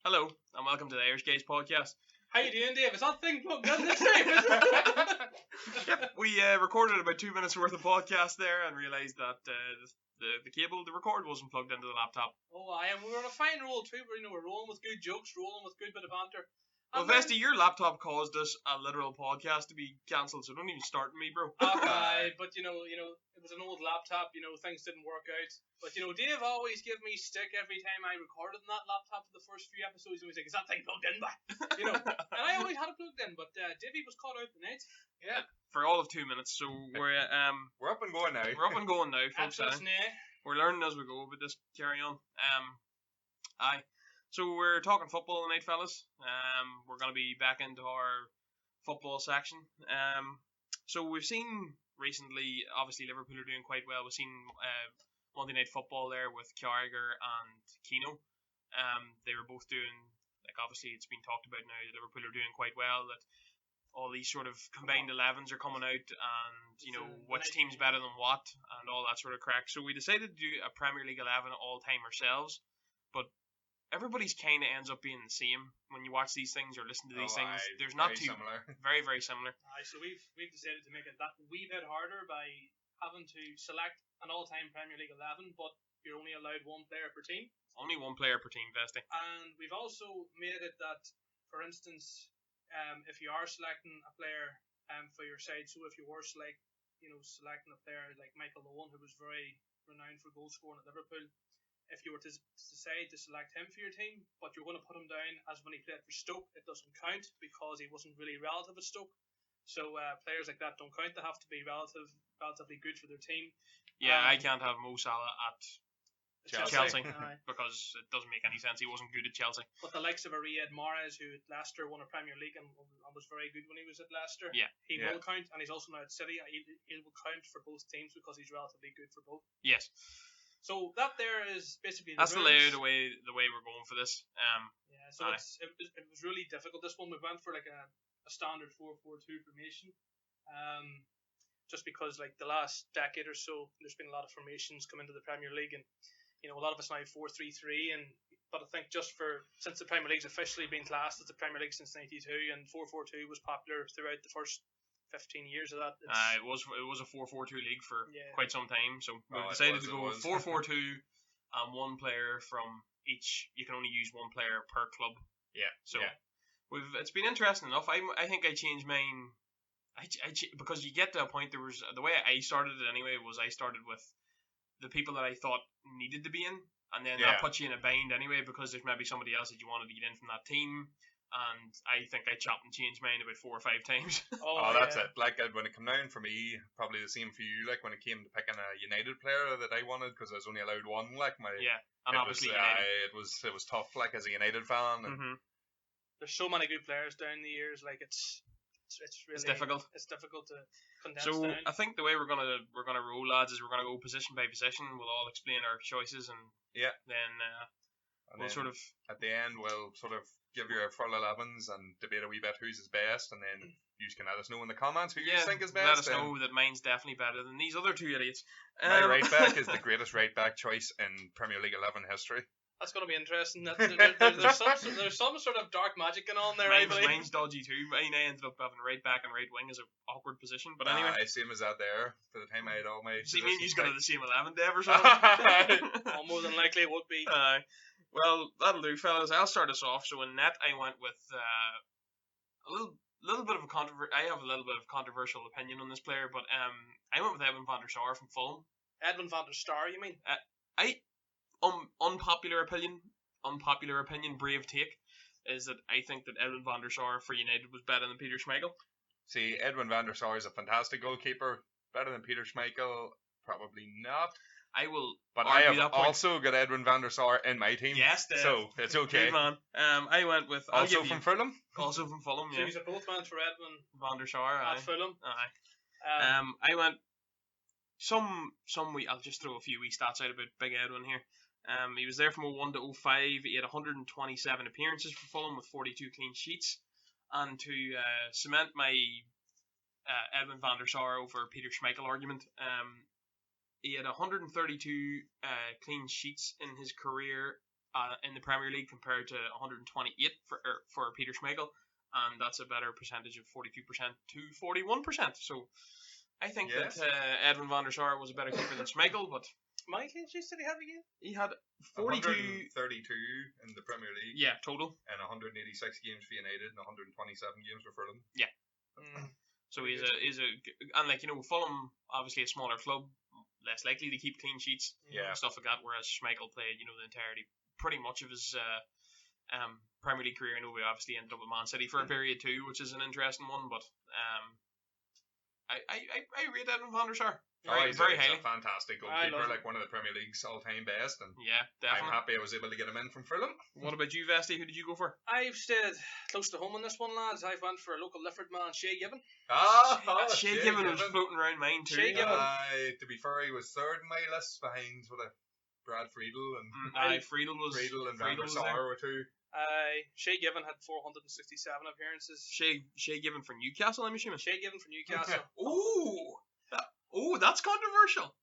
Hello, and welcome to the Irish Gaze podcast. How you doing, Dave? Is that thing plugged in this time? Is it? Yep, we recorded about 2 minutes worth of podcast there and realised that the cable, the record wasn't plugged into the laptop. Oh, and we were on a fine roll too. We're rolling with good jokes, rolling with good bit of banter. Well, Vesty, your laptop caused us a literal podcast to be cancelled, so don't even start me, bro. Okay, but you know, it was an old laptop. Things didn't work out. But Dave always gave me stick every time I recorded on that laptop for the first few episodes. He was like, "Is that thing plugged in, back?" And I always had it plugged in, but Davey was caught out the net. Yeah. For all of 2 minutes, so we're up and going now. We're up and going now, folks. Absolutely. We're learning as we go, but just carry on. Aye. So we're talking football tonight, fellas. We're going to be back into our football section. So we've seen recently, obviously Liverpool are doing quite well. We've seen Monday Night Football there with Carragher and Keano. They were both doing, obviously it's been talked about now that Liverpool are doing quite well, that all these sort of combined 11s are coming out, and which team's better than what, and all that sort of crack. So we decided to do a Premier League 11 all time ourselves, but everybody's kind of ends up being the same when you watch these things or listen to these things. There's not too similar. Very, very similar. So we've decided to make it that wee bit harder by having to select an all-time Premier League 11, but you're only allowed one player per team. Only one player per team, Vesty. And we've also made it that, for instance, if you are selecting a player for your side, so if you were selecting a player like Michael Owen, who was very renowned for goal scoring at Liverpool, if you were to decide to select him for your team, but you're going to put him down as when he played for Stoke, it doesn't count because he wasn't really relative at Stoke. So players like that don't count. They have to be relatively good for their team. Yeah, I can't have Mo Salah at Chelsea. Aye. Because it doesn't make any sense. He wasn't good at Chelsea. But the likes of a Riyad Mahrez, who at Leicester won a Premier League and was very good when he was at Leicester, he will count, and he's also now at City. He will count for both teams because he's relatively good for both. Yes. So that there is basically that's the way we're going for this. It was really difficult. This one we went for like a standard 4-4-2 formation. Just because the last decade or so, there's been a lot of formations come into the Premier League, and a lot of it's now 4-3-3. But I think since the Premier League's officially been classed as the Premier League since '92, and 4-4-2 was popular throughout the first 15 years of that. It was a 4-4-2 league for quite some time, so we decided to go 4-4-2 and one player from each. You can only use one player per club. Yeah. So it's been interesting enough. I think I changed mine. Because you get to a point, there was the way I started it anyway was I started with the people that I thought needed to be in, and then that puts you in a bind anyway because there's maybe somebody else that you wanted to get in from that team. And I think I chopped and changed mine about 4 or 5 times. That's it. When it came down for me, probably the same for you. When it came to picking a United player that I wanted, because I was only allowed one. And obviously it was tough. As a United fan, and there's so many good players down the years. It's really difficult. It's difficult to condense down. So I think the way we're gonna roll, lads, is we're gonna go position by position. We'll all explain our choices, and then we'll sort of at the end we'll sort of give you a full 11s and debate a wee bit who's his best, and then you can let us know in the comments who you think is best. Let us know that mine's definitely better than these other 2 idiots. My right back is the greatest right back choice in Premier League 11 history. That's going to be interesting. There's some sort of dark magic going on there. Mine's dodgy too. I ended up having right back and right wing as an awkward position. But anyway, same as that there. For the time I had all my. So you mean you've got the same 11, Dave, or something? Well, more than likely it would be. Well, that'll do, fellas. I'll start us off. So in net, I went with a little bit of a I have a little bit of controversial opinion on this player, but I went with Edwin van der Sar from Fulham. Edwin van der Sar, you mean? Unpopular opinion, brave take, is that I think that Edwin van der Sar for United was better than Peter Schmeichel. See, Edwin van der Sar is a fantastic goalkeeper. Better than Peter Schmeichel? Probably not. I will. But I have also got Edwin van der Sar in my team. Yes, Dave. So it's okay. Good man. I went with from Fulham. Also from Fulham. So he's both went for Edwin van der Sar at Fulham. Aye. I went I'll just throw a few wee stats out about Big Edwin here. He was there from 01 to 05. He had 127 appearances for Fulham with 42 clean sheets. And to cement my Edwin van der Sar over Peter Schmeichel argument, he had 132 clean sheets in his career in the Premier League compared to 128 for Peter Schmeichel, and that's a better percentage of 42% to 41%. So I think that Edwin van der Sar was a better keeper than Schmeichel, but How many clean sheets did he have again? he had 42. 132 in the Premier League. Yeah, total. And 186 games for United and 127 games for Fulham. So he's a and like, you know, Fulham obviously a smaller club, less likely to keep clean sheets, and stuff like that. Whereas Schmeichel played, you know, the entirety, pretty much of his Premier League career. I know we obviously ended up with Man City for a period too, which is an interesting one. But I rate Edwin van der Sar very highly. A fantastic goalkeeper, like one of the Premier League's all-time best. And yeah, definitely. I'm happy I was able to get him in from Fulham. What about you, Vesty? Who did you go for? I've stayed close to home on this one, lads. I've went for a local Lifford man, Shay Given. Shay Given was floating around mine too. Shay Given. To be fair, he was third in my list behind sort of Brad Friedel and Friedel and Van der Sar were two. Shay Given had 467 appearances. Shay Given for Newcastle, I'm assuming. Shay Given for Newcastle. That's controversial.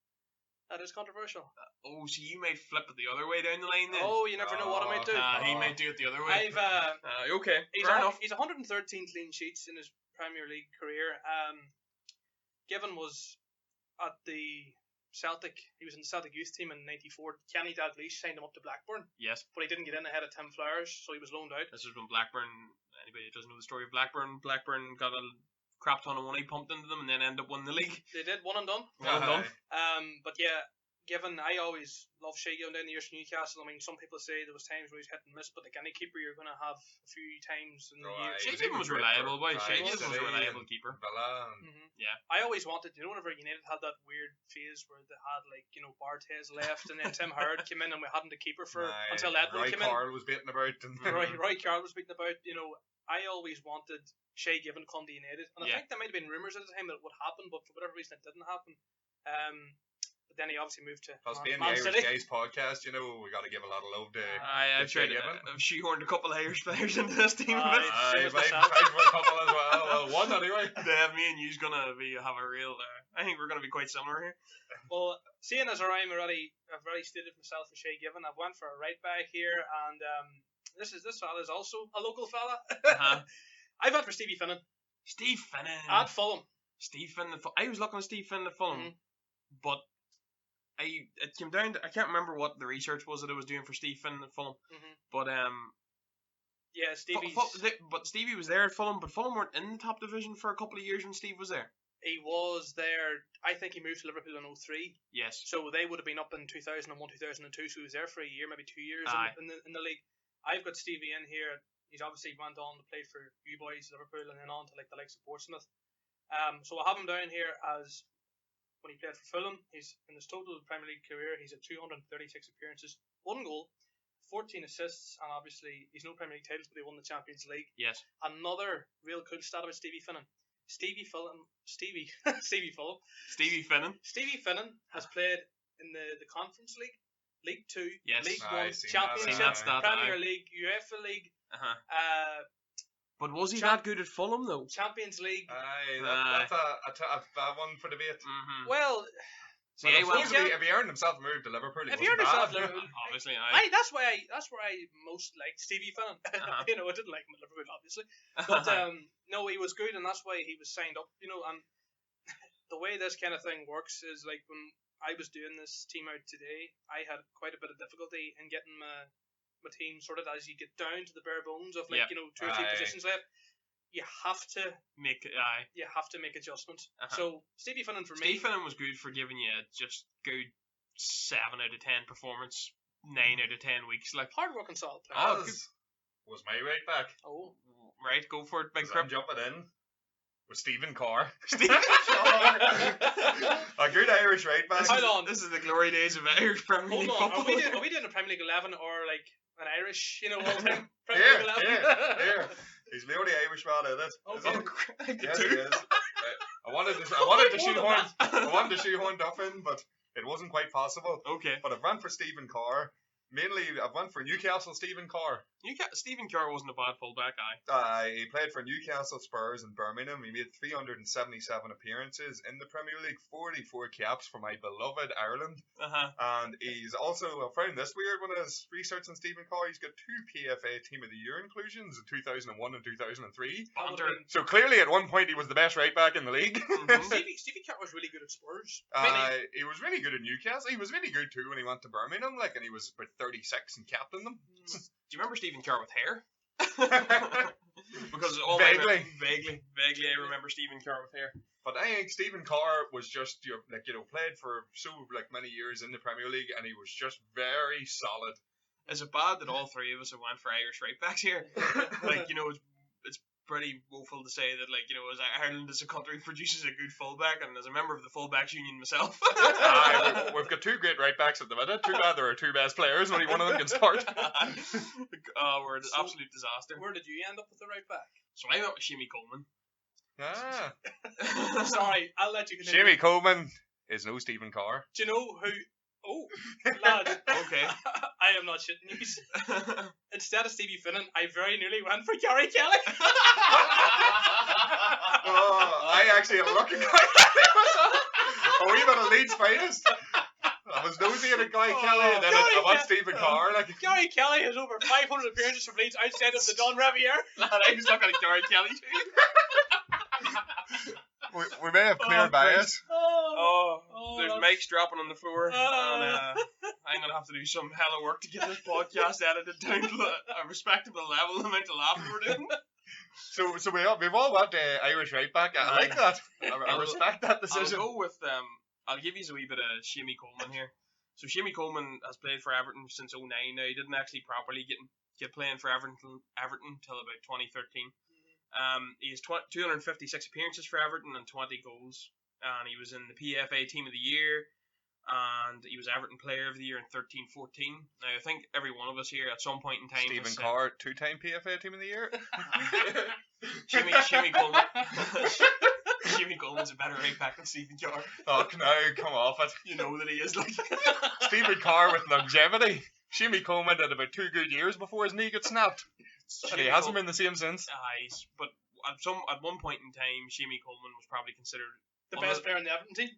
That is controversial. So you might flip it the other way down the line then. Oh, you never know what I might do. He might do it the other way. Okay, fair enough. He's 113 clean sheets in his Premier League career. Given was at the Celtic. He was in the Celtic youth team in '94. Kenny Dalglish signed him up to Blackburn. Yes. But he didn't get in ahead of Tim Flowers, so he was loaned out. This is when Blackburn, anybody who doesn't know the story of Blackburn got a crap ton of money pumped into them and then ended up winning the league. They did, one and done. But yeah, Given, I always love Shay Given down the years for Newcastle. I mean, some people say there was times where he's hit and miss, but like any keeper, you're going to have a few times in the year. Shay Given was reliable, boy. Shay Given was a reliable keeper. Yeah. I always wanted, whenever United had that weird phase where they had, like, Barthez left and then Tim Howard came in and we hadn't a keeper for until Edwin came in. Roy Carroll was beating about. Roy Carroll was beating about. I always wanted Shay Given come to United, and I think there might have been rumours at the time that it would happen, but for whatever reason it didn't happen. But then he obviously moved to being Man the City. Irish Guys podcast, we got to give a lot of love to I've shoehorned a couple of Irish players into this team. I've tried for a couple as well. Well, one anyway. Me and you's gonna have a real. I think we're gonna be quite similar here. Well, seeing as I've already stated myself for Shay Given, I've went for a right back here, and this fella is also a local fella. I've went for Stevie Finnan. Steve Finnan at Fulham. Steve Finnan. I was looking at Steve Finnan at Fulham, but it came down to, I can't remember what the research was that I was doing for Steve Finnan at Fulham, but yeah, Stevie. But Stevie was there at Fulham, but Fulham weren't in the top division for a couple of years when Steve was there. He was there. I think he moved to Liverpool in 2003. Yes. So they would have been up in 2001, 2002. So he was there for a year, maybe 2 years in the league. I've got Stevie in here. He's obviously went on to play for you boys, Liverpool, and then on to like the likes of Portsmouth. So I have him down here as when he played for Fulham. He's in his total Premier League career. He's at 236 appearances, 1 goal, 14 assists, and obviously he's no Premier League titles, but he won the Champions League. Yes. Another real cool stat about Stevie Finnan. Stevie Finnan has played in the Conference League, League 2, League 1, Championship, Premier League, UEFA League. But was he that good at Fulham though? Champions League. That's a one for debate. Well, if he earned himself a move to Liverpool, obviously, that's where I most liked Stevie Finnan. I didn't like him at Liverpool, obviously, but no, he was good, and that's why he was signed up. And the way this kind of thing works is like when I was doing this team out today, I had quite a bit of difficulty in getting my team sorted as you get down to the bare bones of 2 or 3 positions left. You have to make adjustments. So Stevie Finnan for me. Stevie Finnan was good for giving you just good 7 out of 10 performance, 9 out of 10 weeks. Like hard working solid player. Was my right back. Oh, right, go for it, big crap. I'm jumping in with Stephen Carr. Stephen Carr, a good Irish right back. Hold on, this is the glory days of Irish Premier League football. Are we doing a Premier League 11 or like an Irish, all time Premier League 11? Here. He's the only Irish man in it. Okay. Yes, he is. I wanted to shoehorn Duff in, but it wasn't quite possible. Okay. But I've run for Stephen Carr. mainly I've went for Newcastle. Stephen Carr. Stephen Kerr wasn't a bad fullback guy. He played for Newcastle, Spurs, and Birmingham. He made 377 appearances in the Premier League, 44 caps for my beloved Ireland. And he's also, I found this weird when I was researching Stephen Carr, he's got 2 PFA Team of the Year inclusions in 2001 and 2003. So clearly at one point he was the best right back in the league. Stephen Carr was really good at Spurs. He was really good at Newcastle. He was really good too when he went to Birmingham, and he was about 36 and captained them. Do you remember Stephen Kerr with hair? Because vaguely I remember Stephen Kerr with hair. But I think Stephen Carr was just played for so many years in the Premier League, and he was just very solid. Is it bad that all three of us have went for Irish right backs here? It's pretty woeful to say that as Ireland as a country produces a good fullback, and as a member of the fullbacks union myself. We've got 2 great right backs at the minute. Too bad there are 2 best players. Only one of them can start. We're an absolute disaster. Where did you end up with the right back? So I went with Shimmy Coleman. Sorry, I'll let you continue. Shimmy Coleman is no Stephen Carr. Do you know who? Oh, lad. Okay. I am not shitting you. Instead of Stevie Finnan, I very nearly went for Gary Kelly. I actually am looking Gary Kelly. A wee bit of Leeds finest. I was nosy at a Guy Kelly, and then I went Stephen Carr. Gary Kelly has over 500 appearances for Leeds outside of the Don Ravier. Lad, I was looking at Gary Kelly too. We may have clear bias. There's mics dropping on the floor, and I'm gonna have to do some hella work to get this podcast edited down to a respectable level. The amount of laughing we're doing. So we've all went Irish right back. I like that. I respect that decision. I'll go with I'll give you a wee bit of Shimmy Coleman here. So Shimmy Coleman has played for Everton since 2009. Now he didn't actually properly get playing for Everton till about 2013. He has 256 appearances for Everton and 20 goals. And he was in the PFA Team of the Year, and he was Everton Player of the Year in 13-14. Now, I think every one of us here at some point in time... Stephen Carr, 2-time PFA Team of the Year? Shimmy Coleman. Shimmy Coleman's a better right back than Stephen Carr. Oh, no, come off it. You know that he is like... Stephen Carr with longevity. Shimmy Coleman had about 2 good years before his knee got snapped. And he hasn't been the same since. But at one point in time, Shimmy Coleman was probably considered... the best player in the Everton team?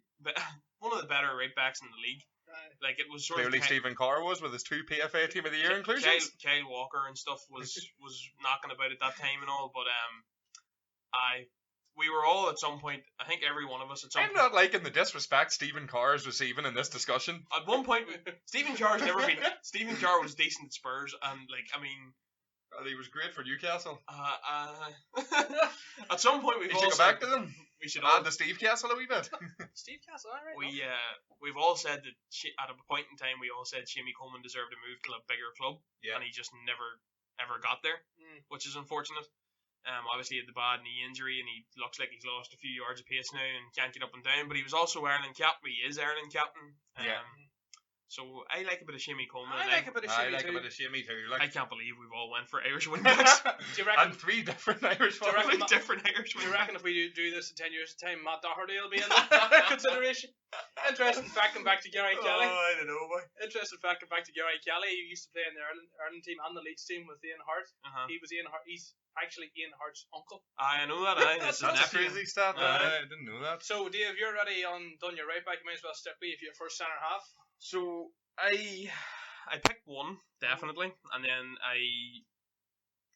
One of the better right backs in the league. Right. It was sort clearly of... Stephen Carr was with his 2 PFA Team of the Year inclusions. Kyle Walker and stuff was knocking about at that time and all, but we were all at some point, I think every one of us at some point... I'm not liking the disrespect Stephen Carr is receiving in this discussion. At one point, Stephen Carr was decent at Spurs, and he was great for Newcastle. At some point we should go back to them. We should add the Steve Castle a wee bit. Steve Castle, alright. We've all said that at a point in time we all said Shimmy Coleman deserved to move to a bigger club, and he just never ever got there, which is unfortunate. Obviously he had the bad knee injury, and he looks like he's lost a few yards of pace now and can't get up and down. But he was also Ireland captain. He is Ireland captain. So I like a bit of Shimmy Coleman. I like a bit of Shimmy too. I can't believe we've all went for Irish wingbacks. Do you reckon? And 3 different Irish ones. Do you reckon if we do this in 10 years' time, Matt Doherty will be in consideration? Interesting fact, back to Gary Kelly. Oh, I don't know, boy. Interesting fact, back to Gary Kelly. He used to play in the Ireland team and the Leeds team with Ian Hart. He was Ian Hart. He's actually Ian Hart's uncle. I know that. That's a crazy stat. I didn't know that. So, Dave, you're already done your right back. You might as well step me if you're first centre half. So I picked one definitely, and then I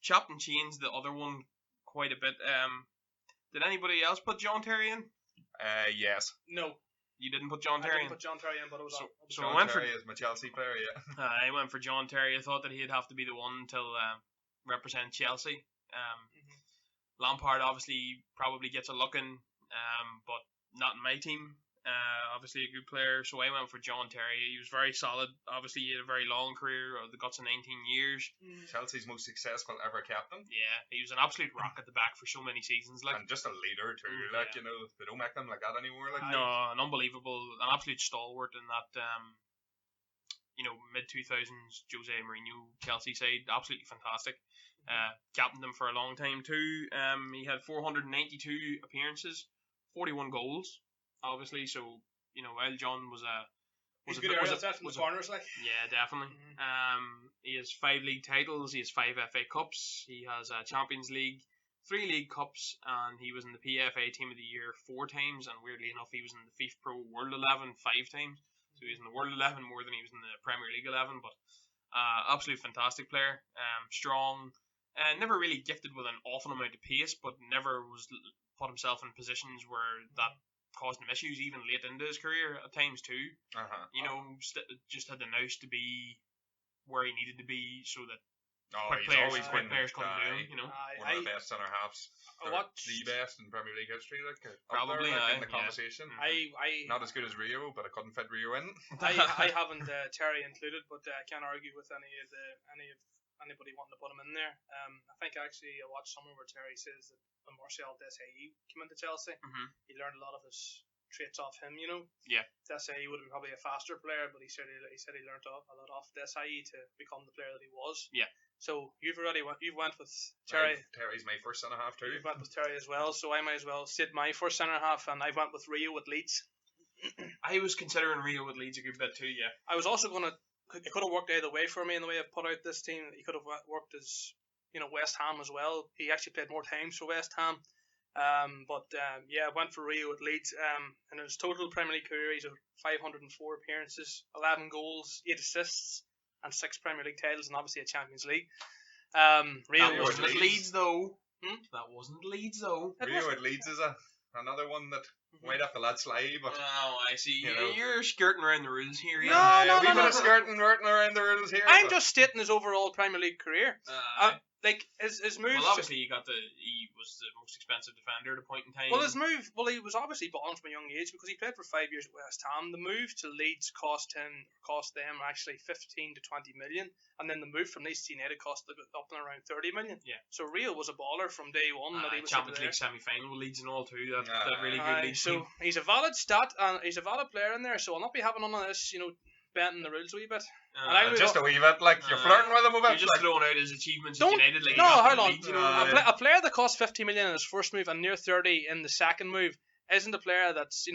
chopped and changed the other one quite a bit. Did anybody else put John Terry in? Yes. No. You didn't put John Terry in? I didn't put John Terry in, but it was on. So John I went Terry is my Chelsea player, yeah. I went for John Terry. I thought that he'd have to be the one to represent Chelsea. Lampard obviously probably gets a look in, but not in my team. Obviously a good player, so I went for John Terry. He was very solid. Obviously he had a very long career, the guts of 19 years. Chelsea's most successful ever captain. Yeah, he was an absolute rock at the back for so many seasons. And just a leader too. They don't make them like that anymore. No, an absolute stalwart in that mid 2000s Jose Mourinho Chelsea side. Absolutely fantastic. Captained them for a long time too. He had 492 appearances, 41 goals. Obviously, so while John was He's good aerial threat from the corners, like. Yeah, definitely. He has 5 league titles. He has 5 FA Cups. He has a Champions League, 3 League Cups, and he was in the PFA Team of the Year 4 times. And weirdly enough, he was in the FIFA Pro World 11 5 times. So he was in the World 11 more than he was in the Premier League 11. But absolute fantastic player. Strong. Never really gifted with an awful amount of pace, but never was put himself in positions where that caused him issues, even late into his career at times too. You know, just had the nous to be where he needed to be, so that quick players come to him. You know, one of the best centre halves, the best in Premier League history, like probably in the conversation. Not as good as Rio, but I couldn't fit Rio in. I haven't Terry included, but I can't argue with anybody wanting to put him in there. I think actually I watched somewhere where Terry says that when Marcel Desailly came into Chelsea, he learned a lot of his traits off him. You know, Desailly would have been probably a faster player, but he said he learned a lot off Desailly to become the player that he was. Yeah. So you've went with Terry. Terry's my first centre half too. You've went with Terry as well, so I might as well state my first centre half, and I went with Rio with Leeds. I was considering Rio with Leeds a good bit too. Yeah. I was also gonna. It could have worked either way for me in the way I've put out this team. He could have worked as, you know, West Ham as well. He actually played more times for West Ham. I went for Rio at Leeds. In his total Premier League career, he's had 504 appearances, 11 goals, 8 assists, and 6 Premier League titles, and obviously a Champions League. Rio that wasn't at Leeds though. That wasn't Leeds though. Rio at Leeds is another one that might have to let slide, but I see. You're skirting around the rules here. No. Skirting around the rules here. I'm just stating his overall Premier League career. His moves. Well, obviously he was the most expensive defender at a point in time. Well, he was obviously balling from a young age because he played for 5 years at West Ham. The move to Leeds cost them actually 15 to 20 million, and then the move from Leeds to United cost up and around 30 million. Yeah. So Rio was a baller from day one. That he was Champions League semi-final with Leeds and all too. That really good Leeds team. So he's a valid stat and he's a valid player in there. So I'll not be having none of this, bending the rules a wee bit. Just a wee bit, like you're flirting with him a bit. You're just throwing out his achievements at United. Like hold on. A player that cost 50 million in his first move and near 30 in the second move isn't a player that's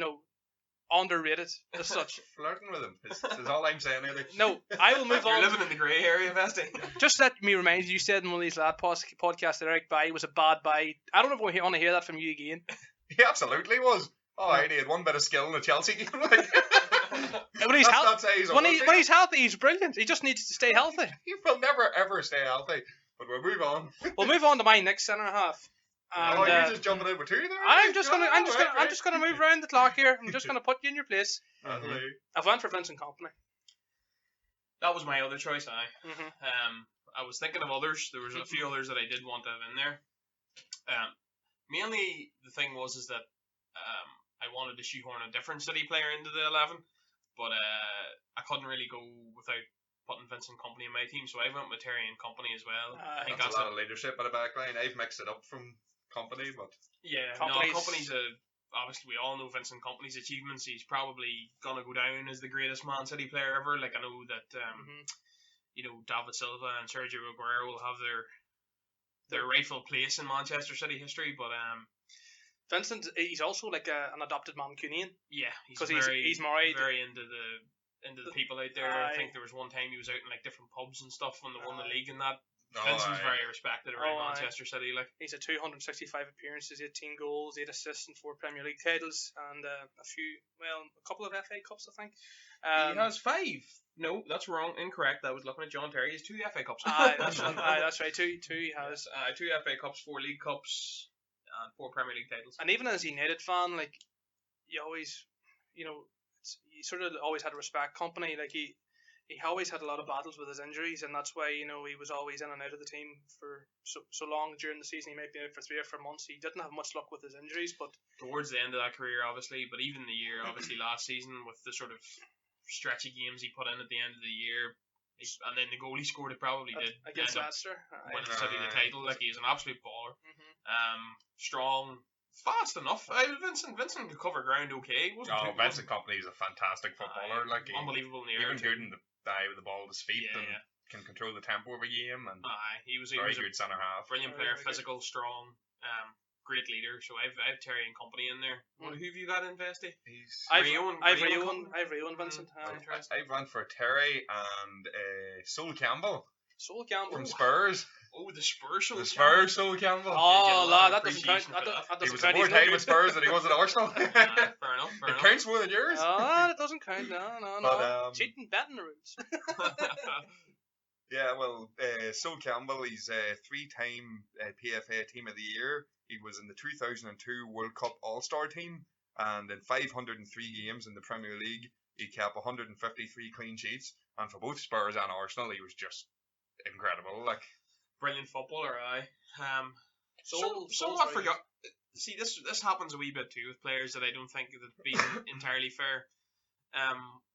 underrated as such. Flirting with him is all I'm saying. No, I will move on. You're living in the grey area, Vesty. Just let me remind you said in one of these last podcasts that Eric Bailly was a bad buy. I don't know if we want to hear that from you again. He absolutely was. He had one bit of skill in the Chelsea game. When he's healthy, he's brilliant. He just needs to stay healthy. He will never ever stay healthy. But we'll move on. We'll move on to my next centre half. And, you're just jumping in with 2 there. I'm just gonna move around the clock here. I'm just gonna put you in your place. I've went for Vincent Kompany. That was my other choice. I was thinking of others. There was a few others that I did want to have in there. Mainly the thing was that I wanted to shoehorn a different City player into the 11, but I couldn't really go without putting Vincent Kompany in my team, so I went with Terry and Kompany as well. I think that's a lot of leadership at the back line. I've mixed it up from Kompany, but Kompany's obviously we all know Vincent Kompany's achievements. He's probably gonna go down as the greatest Man City player ever. Like I know that David Silva and Sergio Aguero will have their rightful place in Manchester City history, but Vincent, he's also like an adopted Mancunian. Yeah, because he's married. Very into the people out there. I think there was one time he was out in like different pubs and stuff when they won the league and that. Vincent's very respected around Manchester City. Like he's had 265 appearances, 18 goals, 8 assists, and 4 Premier League titles, and a couple of FA Cups, I think. He has 5. No, that's wrong. Incorrect. I was looking at John Terry. He has 2 FA Cups. That's right. Two he has. 2 FA Cups, 4 League Cups, and 4 Premier League titles. And even as a United fan, like you always, you sort of always had respect Kompany. Like he always had a lot of battles with his injuries, and that's why he was always in and out of the team for so long during the season. He might be out for 3 or 4 months. He didn't have much luck with his injuries, but towards the end of that career, obviously, but even the year, obviously last season with the sort of stretchy games he put in at the end of the year, and then the goal he scored, it probably did against Leicester, winning City the title. Like he is an absolute baller, strong. Fast enough. Vincent could cover ground okay. Vincent Kompany is a fantastic footballer. Unbelievable in the air. Even good in the dive with the ball at his feet and can control the tempo of a game. And he was very a good centre half. Brilliant player, physical, strong. great leader. So I've Terry and company in there. Who have you got in Vesty? I've Rio and Vincent. I've run for Terry and Sol Campbell. Sol Campbell from Spurs. Oh, the Spurs Sol Campbell. Oh, lad, that doesn't count. He was more time with Spurs than he was at Arsenal. Fair enough. It counts more than yours. Oh, it doesn't count. No. But, cheating, betting rules. Yeah, well, Sol Campbell, he's a 3-time PFA Team of the Year. He was in the 2002 World Cup All-Star team, and in 503 games in the Premier League, he kept 153 clean sheets. And for both Spurs and Arsenal, he was just incredible. Like, brilliant footballer, aye. Somewhat forgot. See, this happens a wee bit too with players that I don't think have been entirely fair.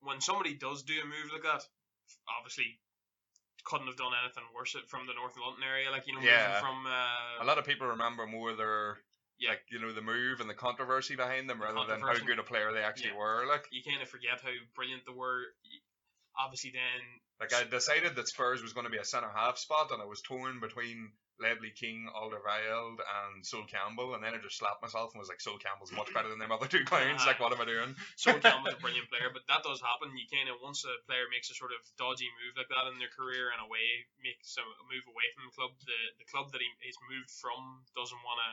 When somebody does do a move like that, obviously couldn't have done anything worse from the North London area, like, you know, moving from a lot of people remember more their like, you know, the move and the controversy behind them rather than how good a player they actually were. Like, you kind of forget how brilliant they were. Obviously, then, like, I decided that Spurs was going to be a centre half spot, and I was torn between Ledley King, Alderweireld, and Sol Campbell, and then I just slapped myself and was like, Sol Campbell's much better than them other two clowns. Like, what am I doing? Sol Campbell's a brilliant player, but that does happen. You kind of, once a player makes a sort of dodgy move like that in their career and makes a move away from the club, the club that he's moved from doesn't want to,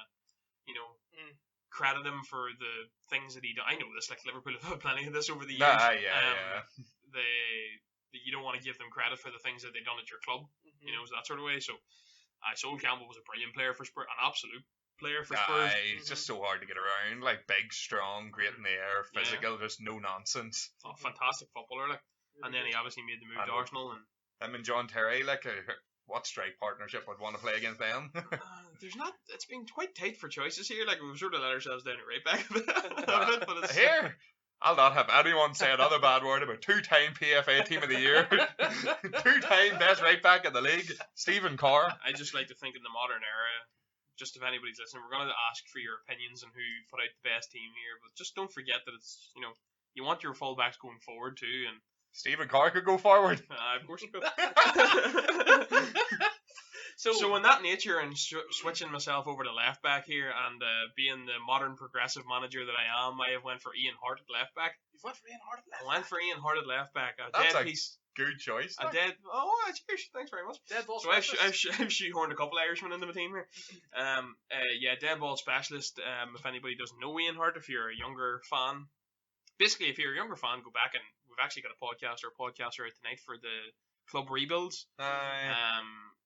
you know, credit him for the things that he done. I know this, like, Liverpool have had plenty of this over the years. You don't want to give them credit for the things that they've done at your club, you know, that sort of way. So, Sol Campbell was a brilliant player for Spurs, an absolute player for Spurs. He's just so hard to get around, like, big, strong, great in the air, physical, just no nonsense. Fantastic footballer, like. And then he obviously made the move to Arsenal. And him and John Terry, like, what strike partnership would want to play against them? There's not. It's been quite tight for choices here. Like, we've sort of let ourselves down right back a bit. But it's, here, I'll not have anyone say another bad word about 2-time PFA Team of the Year, 2-time best right back in the league, Stephen Carr. I just like to think in the modern era, just if anybody's listening, we're going to ask for your opinions on who put out the best team here, but just don't forget that it's, you know, you want your fullbacks going forward too, and Stephen Carr could go forward. Of course he could. So in that nature, and switching myself over to left back here, and being the modern progressive manager that I am, I have went for Ian Hart at left back. You've went for Ian Hart at left back? I went for Ian Hart at left back. That's a good choice. Cheers, thanks very much. Dead ball so specialist. I've shoehorned a couple of Irishmen into my team here. Dead ball specialist. If anybody doesn't know Ian Hart, if you're a younger fan, basically if you're a younger fan, go back, and we've actually got a podcaster out tonight for the club rebuilds.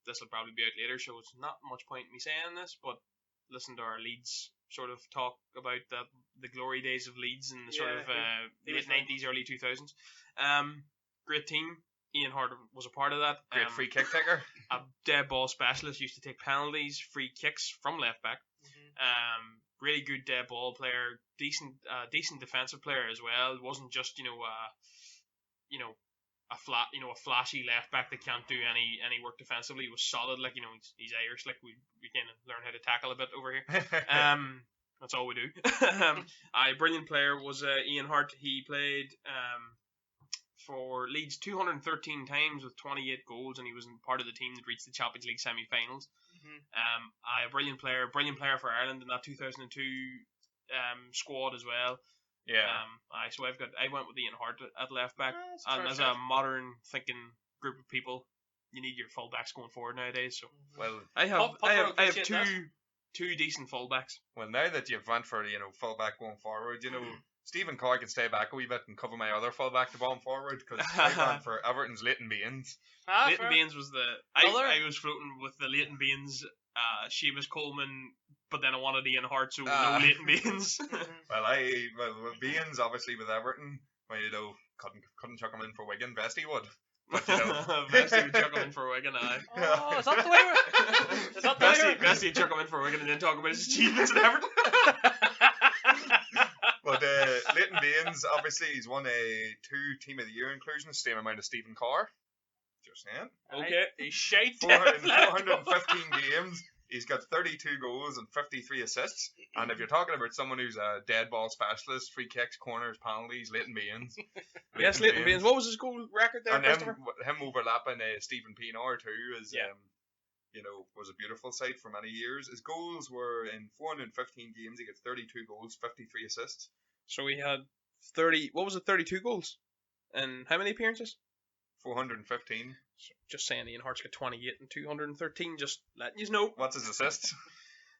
This will probably be out later, so it's not much point in me saying this, but listen to our Leeds sort of talk about the glory days of Leeds in the sort of late 90s, early 2000s. Great team. Ian Hart was a part of that. Great free kick taker. A dead ball specialist, used to take penalties, free kicks from left back. Really good dead ball player, decent defensive player as well. It wasn't just a flashy left back that can't do any work defensively. He was solid, like, you know, he's Irish, like we kind of learn how to tackle a bit over here. That's all we do. A brilliant player was Ian Hart. He played for Leeds 213 times with 28 goals, and he was part of the team that reached the Champions League semi-finals. A brilliant player for Ireland in that 2002 squad as well. Yeah. So I went with Ian Hart at left back, and as a modern thinking group of people, you need your fullbacks going forward nowadays. So I have two decent fullbacks. Well, now that you've went for fullback going forward, Stephen Carr can stay back a wee bit and cover my other fullback to bomb forward, because I went for Everton's Leighton Baines. Leighton Baines was I was floating with the Leighton Baines, Seamus Coleman, but then I wanted Ian Hart, so no Leighton Baines. Well, Baines obviously with Everton, well, couldn't chuck him in for Wigan. Vesty would. But, Vesty would chuck him in for Wigan, aye. Oh, is that the way Vesty would chuck him in for Wigan and then talk about his achievements at Everton. But Leighton Baines, obviously, he's won 2 Team of the Year inclusions, same amount as Stephen Carr. Just saying. Okay. He's shite. 415 games. He's got 32 goals and 53 assists. And if you're talking about someone who's a dead ball specialist, free kicks, corners, penalties, Leighton Baines. Yes, Leighton Baines. What was his goal record there, and Christopher? him overlapping Stephen Pienaar too is was a beautiful sight for many years. His goals were in 415 games. He gets 32 goals, 53 assists. So he had 32 goals? And how many appearances? 415. So just saying Ian Hart's got 28 and 213, just letting you know. What's his assists?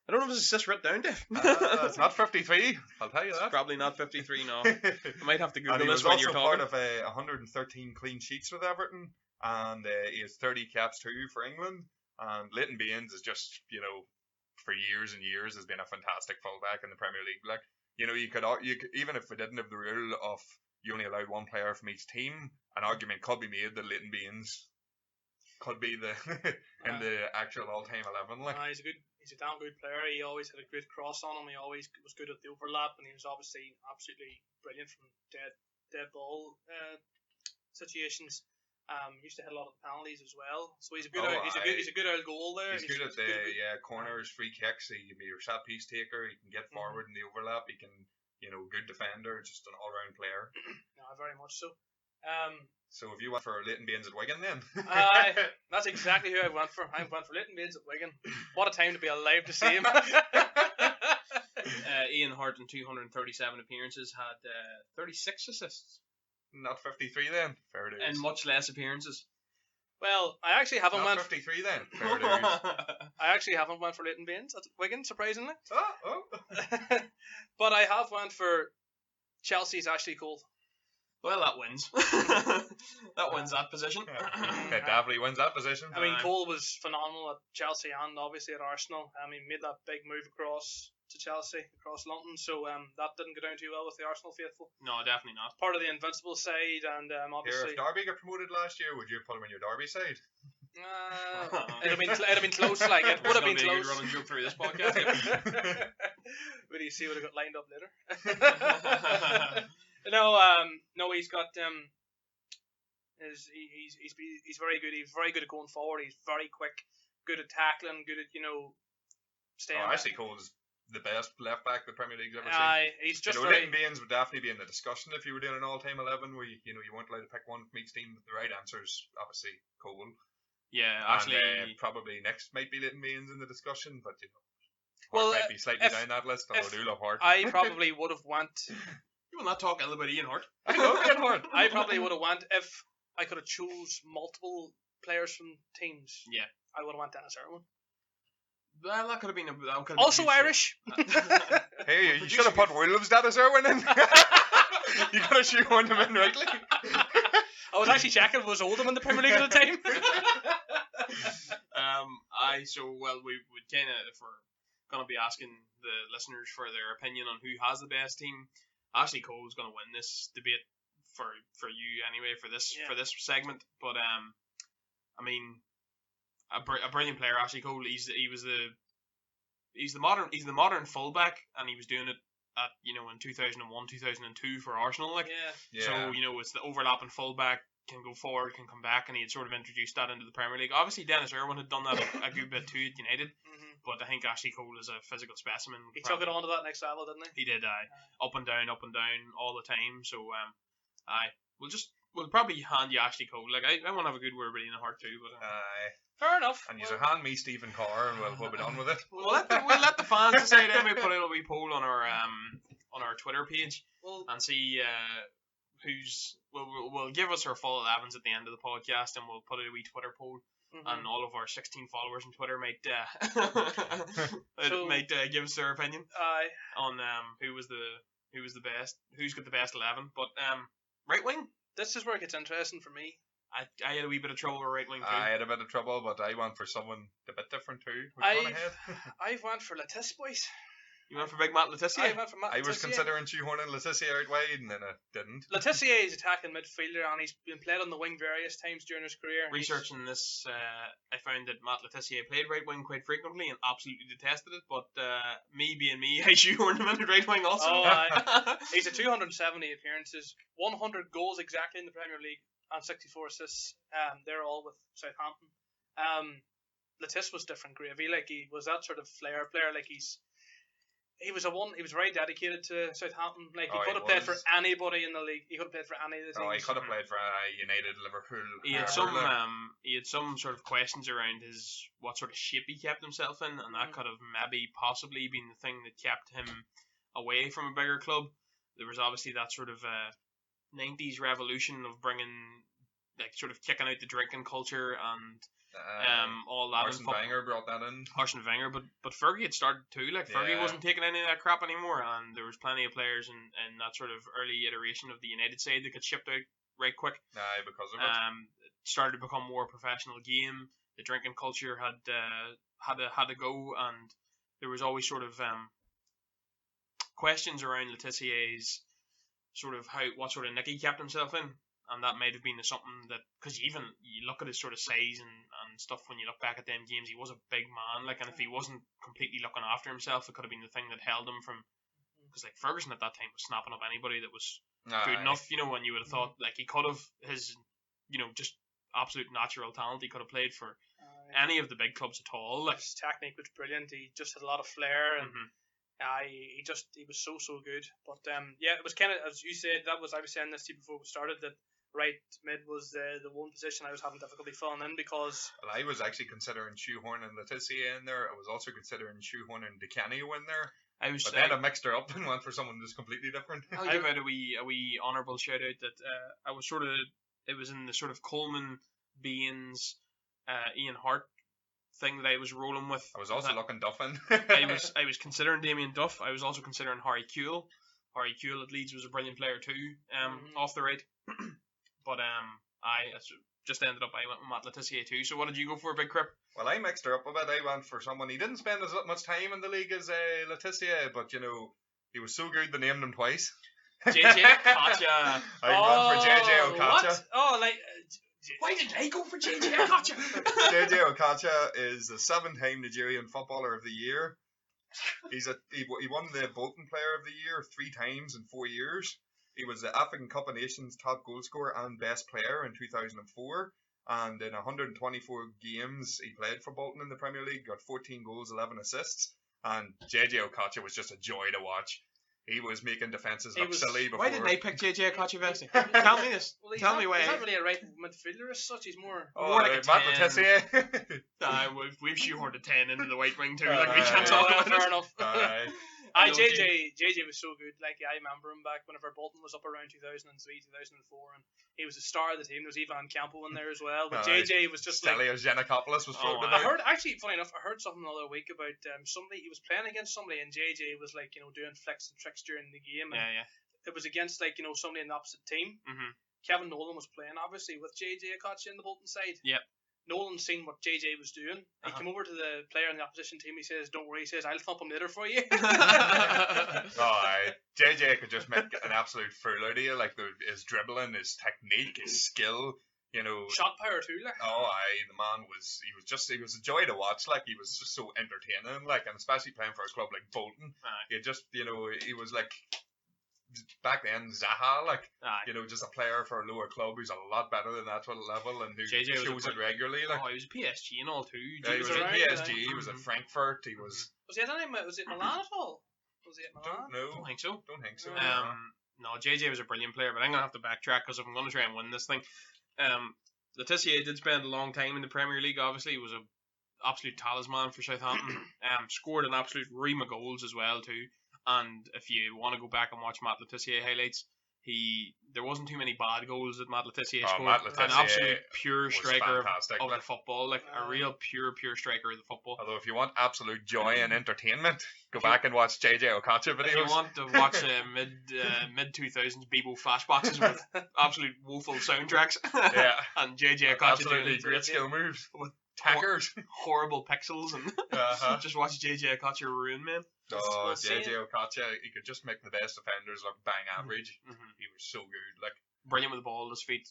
I don't know if his assists written down, Dave. It's not 53, I'll tell you that. It's probably not 53, no. I might have to Google this when you're talking. He was also part of 113 clean sheets with Everton, and he has 30 caps too for England. And Leighton Baines is just, for years and years has been a fantastic fullback in the Premier League. Like, you could even if we didn't have the rule of you only allowed one player from each team, an argument could be made that Leighton Baines could be the in the actual all-time 11. Like, he's a damn good player. He always had a good cross on him. He always was good at the overlap, and he was obviously absolutely brilliant from dead ball situations. Used to hit a lot of penalties as well, so he's a good old goal there. He's good at the corners, free kicks. He can be your set piece taker. He can get forward in the overlap. He can, good defender, just an all-round player. No, very much so. So if you went for Leighton Baines at Wigan, then that's exactly who I went for. I went for Leighton Baines at Wigan. What a time to be alive to see him. Ian Hart in 237 appearances had 36 assists. Not 53 then. Fair dues. And much less appearances. Well, I actually haven't went 53 then. Fair dues. I actually haven't went for Leighton Baines at Wigan, surprisingly. Oh. But I have went for Chelsea's Ashley Cole. Well, that wins. That wins that position. It definitely wins that position. I mean, Cole was phenomenal at Chelsea and obviously at Arsenal. I mean, made that big move across to Chelsea, across London, so that didn't go down too well with the Arsenal faithful. No, definitely not. Part of the Invincible side, and obviously... If Derby got promoted last year, would you put him in your Derby side? It'd have been close, like it would have been close. Good running joke through this podcast. But you see what I got lined up later. No, he's got he's very good. He's very good at going forward. He's very quick, good at tackling, good at staying. Ashley Cole's the best left back the Premier League's ever seen. He's just Leighton Baines would definitely be in the discussion if you were doing an all-time 11 where you weren't allowed to pick one from each team. But the right answer is obviously Cole. Yeah, actually, probably next might be Leighton Baines in the discussion, but Hart might be slightly down that list. I do love Hart. I probably would have went. You will not talk ill about Ian Hart. I love Ian Hart. I probably would have went if I could have chose multiple players from teams. Yeah, I would have went Dennis Irwin. Well, that could have been also Irish. Hey, you should have put Wolves Dennis Irwin in. You got to shoehorn him in rightly. I was actually checking if it was Oldham in the Premier League at the time. We would kind of, if we're going to be asking the listeners for their opinion on who has the best team, Ashley Cole is going to win this debate for you anyway for this segment. But I mean, a brilliant player, Ashley Cole. He's the modern fullback, and he was doing it at in 2001, 2002 for Arsenal. So it's the overlapping fullback, can go forward, can come back, and he had sort of introduced that into the Premier League. Obviously, Dennis Irwin had done that a good bit too at United. But I think Ashley Cole is a physical specimen. He took it on to that next level, didn't he? He did, up and down all the time. So, we'll probably hand you Ashley Cole. Like, I want to have a good word with Ian Hart too. But fair enough. And you should hand me Stephen Carr, and we'll be done with it. We'll let the fans decide. Then we put out a wee poll on our Twitter page and see we'll give us our full 11s at the end of the podcast, and we'll put out a wee Twitter poll. And all of our 16 followers on Twitter might give us their opinion on who was the best, who's got the best 11. But right wing, this is where it gets interesting for me. I had a wee bit of trouble with right wing too. I had a bit of trouble, but I went for someone a bit different too. I went for Le Tissier, boys. You went for big Matt Le Tissier? I went for Matt Le Tissier. I was considering shoehorning Le Tissier out wide, and then I didn't. Le Tissier is attacking midfielder, and he's been played on the wing various times during his career. Researching this, I found that Matt Le Tissier played right wing quite frequently and absolutely detested it. But me being me, I shoehorned him into right wing also. He's at 270 appearances, 100 goals exactly in the Premier League, and 64 assists. They're all with Southampton. Le Tissier was different gravy. Like, he was that sort of flair player. Like, he was very dedicated to Southampton. Like, he Oh, could he have played for was. anybody in the league. He could have played for any of the teams. Oh, he could have played for United, Liverpool. He had some sort of questions around what sort of shape he kept himself in, and that could have maybe possibly been the thing that kept him away from a bigger club. There was obviously that sort of 90s revolution of bringing, like, sort of kicking out the drinking culture and all that. Arsene Wenger brought that in. Arsene Wenger, but Fergie had started too. Like, Fergie wasn't taking any of that crap anymore, and there was plenty of players in that sort of early iteration of the United side that got shipped out right quick. Because of it. It started to become more professional game. The drinking culture had to go, and there was always sort of questions around Letizier's sort of what sort of nick he kept himself in. And that might have been something that, because even you look at his sort of size and stuff when you look back at them games, he was a big man. Like, and if he wasn't completely looking after himself, it could have been the thing that held him from. Because like Ferguson at that time was snapping up anybody that was good enough, you know. And you would have thought like he could have his, you know, just absolute natural talent. He could have played for any of the big clubs at all. Like, his technique was brilliant. He just had a lot of flair and. He was so good. But it was kind of, as you said, I was saying this to you before we started, that right mid was the one position I was having difficulty filling in because. Well, I was actually considering shoehorning Letitia in there. I was also considering shoehorning Di Canio in there. But then I mixed her up and went for someone that's completely different. I'll give out a wee honourable shout out that I was it was in the sort of Coleman, Baines, Ian Hart thing that I was rolling with. I was also looking Duff in. I was considering Damien Duff. I was also considering Harry Kewell. Harry Kewell at Leeds was a brilliant player too, off the right. But I just ended up, I went with Matt Le Tissier too. So what did you go for, Big Crip? Well, I mixed her up a bit. I went for someone, he didn't spend as much time in the league as Le Tissier, but you know, he was so good they named him twice. JJ Okocha. I went for JJ Okocha. What? Oh, like... Why did I go for JJ Okocha? JJ Okocha is the 7-time Nigerian Footballer of the Year. He won the Bolton Player of the Year 3 times in 4 years. He was the African Cup of Nations top goal scorer and best player in 2004. And in 124 games he played for Bolton in the Premier League, got 14 goals, 11 assists. And JJ Okocha was just a joy to watch. He was making defences look silly before. Why didn't they pick JJ Okocha Vesey? Tell me this. Well, Tell me why. He's not really a right midfielder as such. He's more like a Matt 10. Le Tissier. We've shoehorned a 10 into the white wing too. Like, we can't talk about fair it. enough. JJ was so good. Like, I remember him back whenever Bolton was up around 2003, 2004, and he was the star of the team. There was Ivan Campo in there as well. But JJ was just Stelios Giannakopoulos was floating I heard, actually, funny enough, I heard something the other week about somebody. He was playing against somebody, and JJ was like, you know, doing flicks and tricks during the game. And it was against, like, you know, somebody in the opposite team. Mm-hmm. Kevin Nolan was playing obviously with JJ Okocha in the Bolton side. Yep. Nolan seen what JJ was doing. He came over to the player in the opposition team. He says, "Don't worry." He says, "I'll thump him later for you." JJ could just make an absolute fool out of you. Like his dribbling, his technique, his skill. You know, shot power too. Like. The man was. He was a joy to watch. Like, he was just so entertaining. Like, and especially playing for a club like Bolton. He just, you know, he was like. Back then, Zaha, like, you know, just a player for a lower club who's a lot better than that sort of level and who shows it regularly. Like, he was at PSG and all too. Yeah, he was at PSG, he was at Frankfurt, he was... Was he at Milan at all? Was he at Milan? Don't think so. No, JJ was a brilliant player, but I'm going to have to backtrack because if I'm going to try and win this thing. Le Tissier did spend a long time in the Premier League, obviously. He was an absolute talisman for Southampton. Scored an absolute ream of goals as well too. And if you want to go back and watch Matt Le Tissier highlights, there wasn't too many bad goals that Matt Le Tissier scored. An absolute pure striker of the football, like a real pure striker of the football. Although if you want absolute joy and entertainment, go back and watch JJ Okocha videos. If you want to watch mid 2000s Bebo flashboxes with absolute woeful soundtracks, and JJ Okocha absolutely great skill moves with tackers, horrible pixels, and just watch JJ Okocha ruin men. JJ Okocha, he could just make the best defenders look bang average. He was so good, like brilliant with the ball at his feet.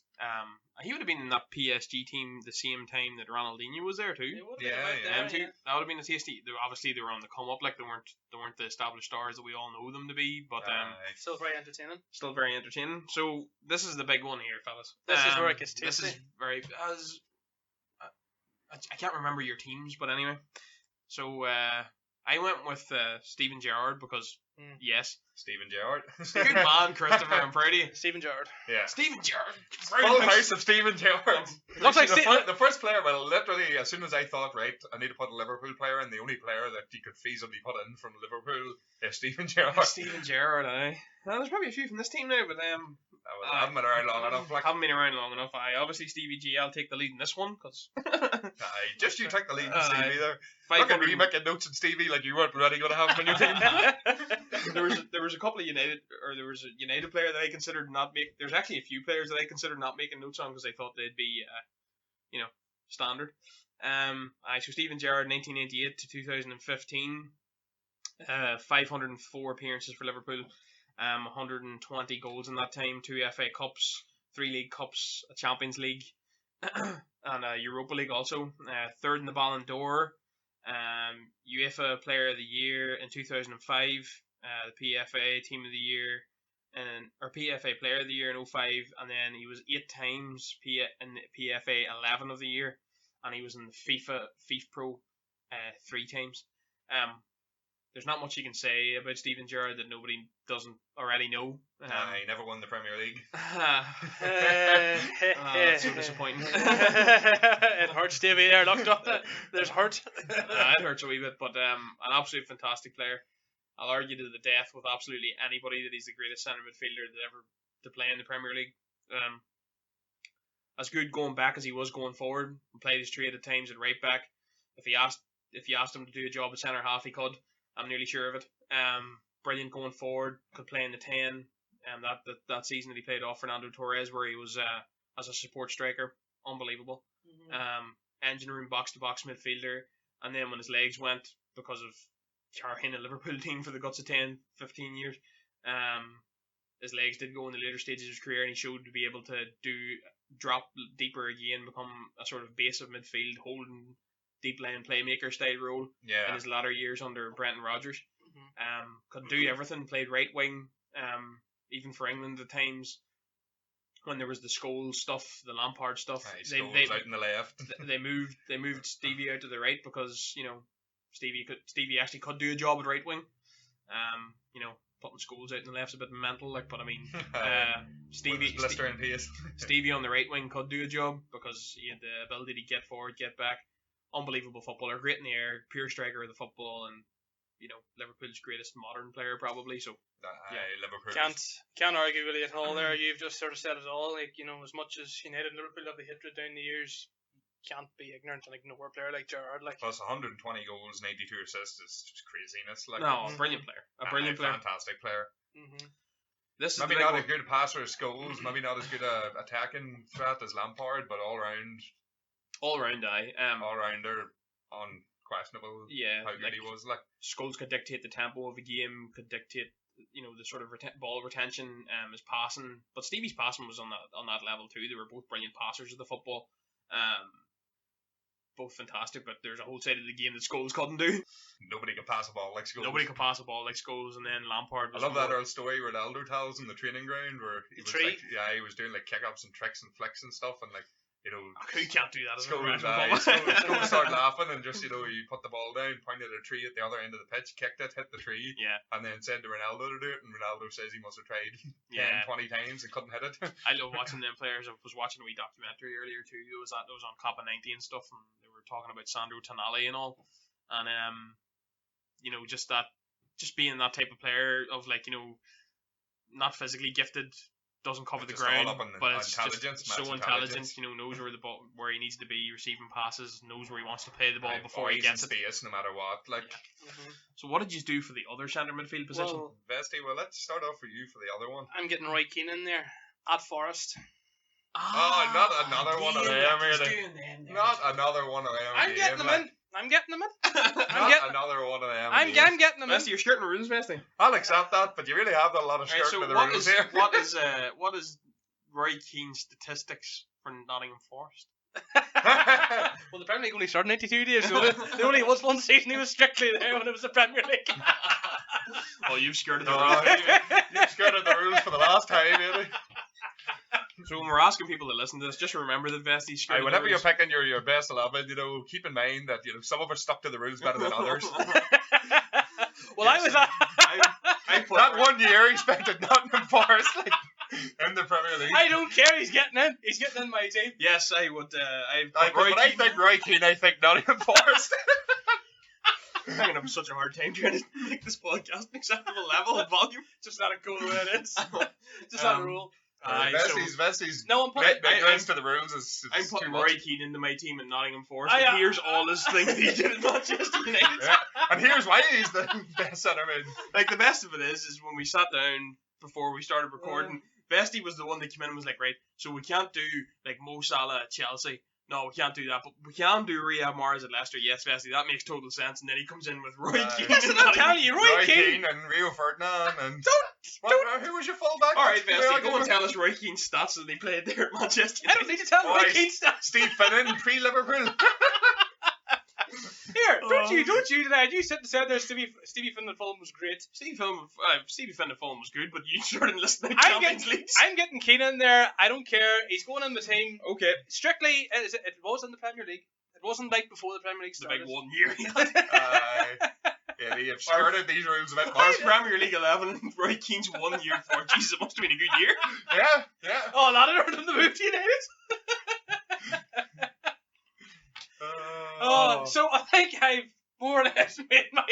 He would have been in that PSG team the same time that Ronaldinho was there too. That would have been a tasty. Obviously, they were on the come up, like they weren't the established stars that we all know them to be, but still very entertaining. Still very entertaining. So this is the big one here, fellas. This is where it gets tasty. This is very. I can't remember your teams, but anyway. So I went with Steven Gerrard because yes, Steven Gerrard. Good man, Christopher. I'm proud of you. Steven Gerrard. Yeah. Steven Gerrard. Full house of Steven Gerrard. Looks like the first player. Well, literally, as soon as I thought, right, I need to put a Liverpool player in, the only player that you could feasibly put in from Liverpool is Steven Gerrard. Steven Gerrard, aye. Well, there's probably a few from this team now, but I haven't been around long enough. Like, haven't been around long enough. Obviously Stevie G. I'll take the lead in this one because. Just you take the lead, Stevie. There. 500. Look at you making notes in Stevie like you weren't really going to have him in your team. there was a couple of United, or there was a United player that I considered not make. There's actually a few players that I considered not making notes on because I thought they'd be, standard. So Steven Gerrard, 1988 to 2015, 504 appearances for Liverpool, 120 goals in that time, 2 FA Cups, 3 League Cups, a Champions League, and a Europa League also. 3rd in the Ballon d'Or, UEFA Player of the Year in 2005, the PFA Team of the Year, or PFA Player of the Year in 05, and then he was 8 times in the PFA 11 of the Year, and he was in the FIFA Pro 3 times. There's not much you can say about Steven Gerrard that nobody doesn't already know. He never won the Premier League. That's so disappointing. It hurts, Stevie. There, look, there's hurt. It hurts a wee bit, but an absolute fantastic player. I'll argue to the death with absolutely anybody that he's the greatest centre midfielder that ever to play in the Premier League. As good going back as he was going forward, and played his trade at times at right back. If you asked him to do a job at centre half, he could. I'm nearly sure of it. Brilliant going forward. Could play in the 10. That season that he played off Fernando Torres, where he was as a support striker, unbelievable. Engine room box to box midfielder, and then when his legs went because of carrying a Liverpool team for the guts of 10, 15 years, his legs did go in the later stages of his career, and he showed to be able to drop deeper again, become a sort of base of midfield, holding deep line playmaker style role in his latter years under Brendan Rodgers. Could do everything, played right wing, even for England at times when there was the Scholes stuff, the Lampard stuff. They out in the left. they moved Stevie out to the right because Stevie actually could do a job at right wing. Putting Scholes out in the left's a bit mental, but I mean, Stevie on the right wing could do a job because he had the ability to get forward, get back. Unbelievable footballer, great in the air, pure striker of the football, and Liverpool's greatest modern player probably. So Liverpool can't argue really at all there. You've just sort of said it all. As much as United and Liverpool have the hatred down the years, can't be ignorant and ignore a player like Gerrard. Plus 120 goals, 92 assists is just craziness. A brilliant player, fantastic player. This is maybe not as good a passer as Scholes, maybe not as good a attacking threat as Lampard, but all round, all-rounder, unquestionable. Yeah, how good he was. Scholes could dictate the tempo of the game, could dictate the sort of ball retention, his passing. But Stevie's passing was on that level too. They were both brilliant passers of the football. Both fantastic, but there's a whole side of the game that Scholes couldn't do. Nobody could pass a ball like Scholes. And then Lampard was. I love that old story where Ronaldo tells in the training ground where he was doing kick-ups and tricks and flicks and stuff, and who can't do that? Scholes started laughing and just he put the ball down, pointed at a tree at the other end of the pitch, kicked it, hit the tree, and then said to Ronaldo to do it, and Ronaldo says he must have tried 10, 20 times and couldn't hit it. I love watching them players. I was watching a wee documentary earlier too. It was on Copa 90 and stuff, and they were talking about Sandro Tonali and all, and just being that type of player of not physically gifted. Doesn't cover the ground, but it's just so intelligent. Knows where he needs to be, receiving passes, knows where he wants to play the ball before he gets it. Space, no matter what. So what did you do for the other centre midfield position? Vesty, let's start off for you for the other one. I'm getting Roy Keane in there at Forest. Not another one of them. Not another one of them. I'm getting them in. Another one of them. I'm getting them in. You're skirting the rules, Mesty. I'll accept that, but you really have done a lot of skirting of the rules here. What is Roy Keane's statistics for Nottingham Forest? Well, the Premier League only started 92 days, so there only was one season he was strictly there when it was the Premier League. Well, you've skirted the rules. You've skirted the rules for the last time, really. So when we're asking people to listen to this, just remember that Vesty's scared. Whenever you're picking your best 11, keep in mind that some of us stuck to the rules better than others. Well, yes. I that 1 year he spent at Nottingham Forest in the Premier League. I don't care. He's getting in. He's getting in my team. Yes, I would. When I think Roy Keane, I think Nottingham Forest. I'm having such a hard time trying to make this podcast an acceptable level of volume. Just let it go the way it is. Just let it roll. Vesty's no, I'm putting to the rules. I'm putting Roy Keane into my team at Nottingham Forest. Here's all his things he did at Manchester United. Yeah. And here's why he's the best centre mid. Like, the best of it is when we sat down before we started recording, Vesty was the one that came in and was like, right, so we can't do like Mo Salah at Chelsea. No, we can't do that, but we can do Riyad Mahrez at Leicester. Yes, Vesty, that makes total sense. And then he comes in with Roy Keane. Listen, I'm telling you, Roy Keane and Rio Ferdinand and who was your fullback? All right, Vesty, go and tell us Roy Keane's stats that he played there at Manchester United. I don't need to tell Roy Keane's stats. Steve Finnan pre-Liverpool. Here, don't you today? You said there Stevie Finnan Fulham was great. Stevie Finnan Fulham was good, but you started listening to Champions League. I'm getting Keane in there. I don't care. He's going in the team. Okay. Strictly, it was in the Premier League. It wasn't like before the Premier League started. The big 1 year. Yeah, they have skirted these rules a bit more. Our Premier League 11, Roy Keane's 1 year for. Jesus, it must have been a good year. Yeah. Oh, a lot of them the move to United. So I think I've more or less made my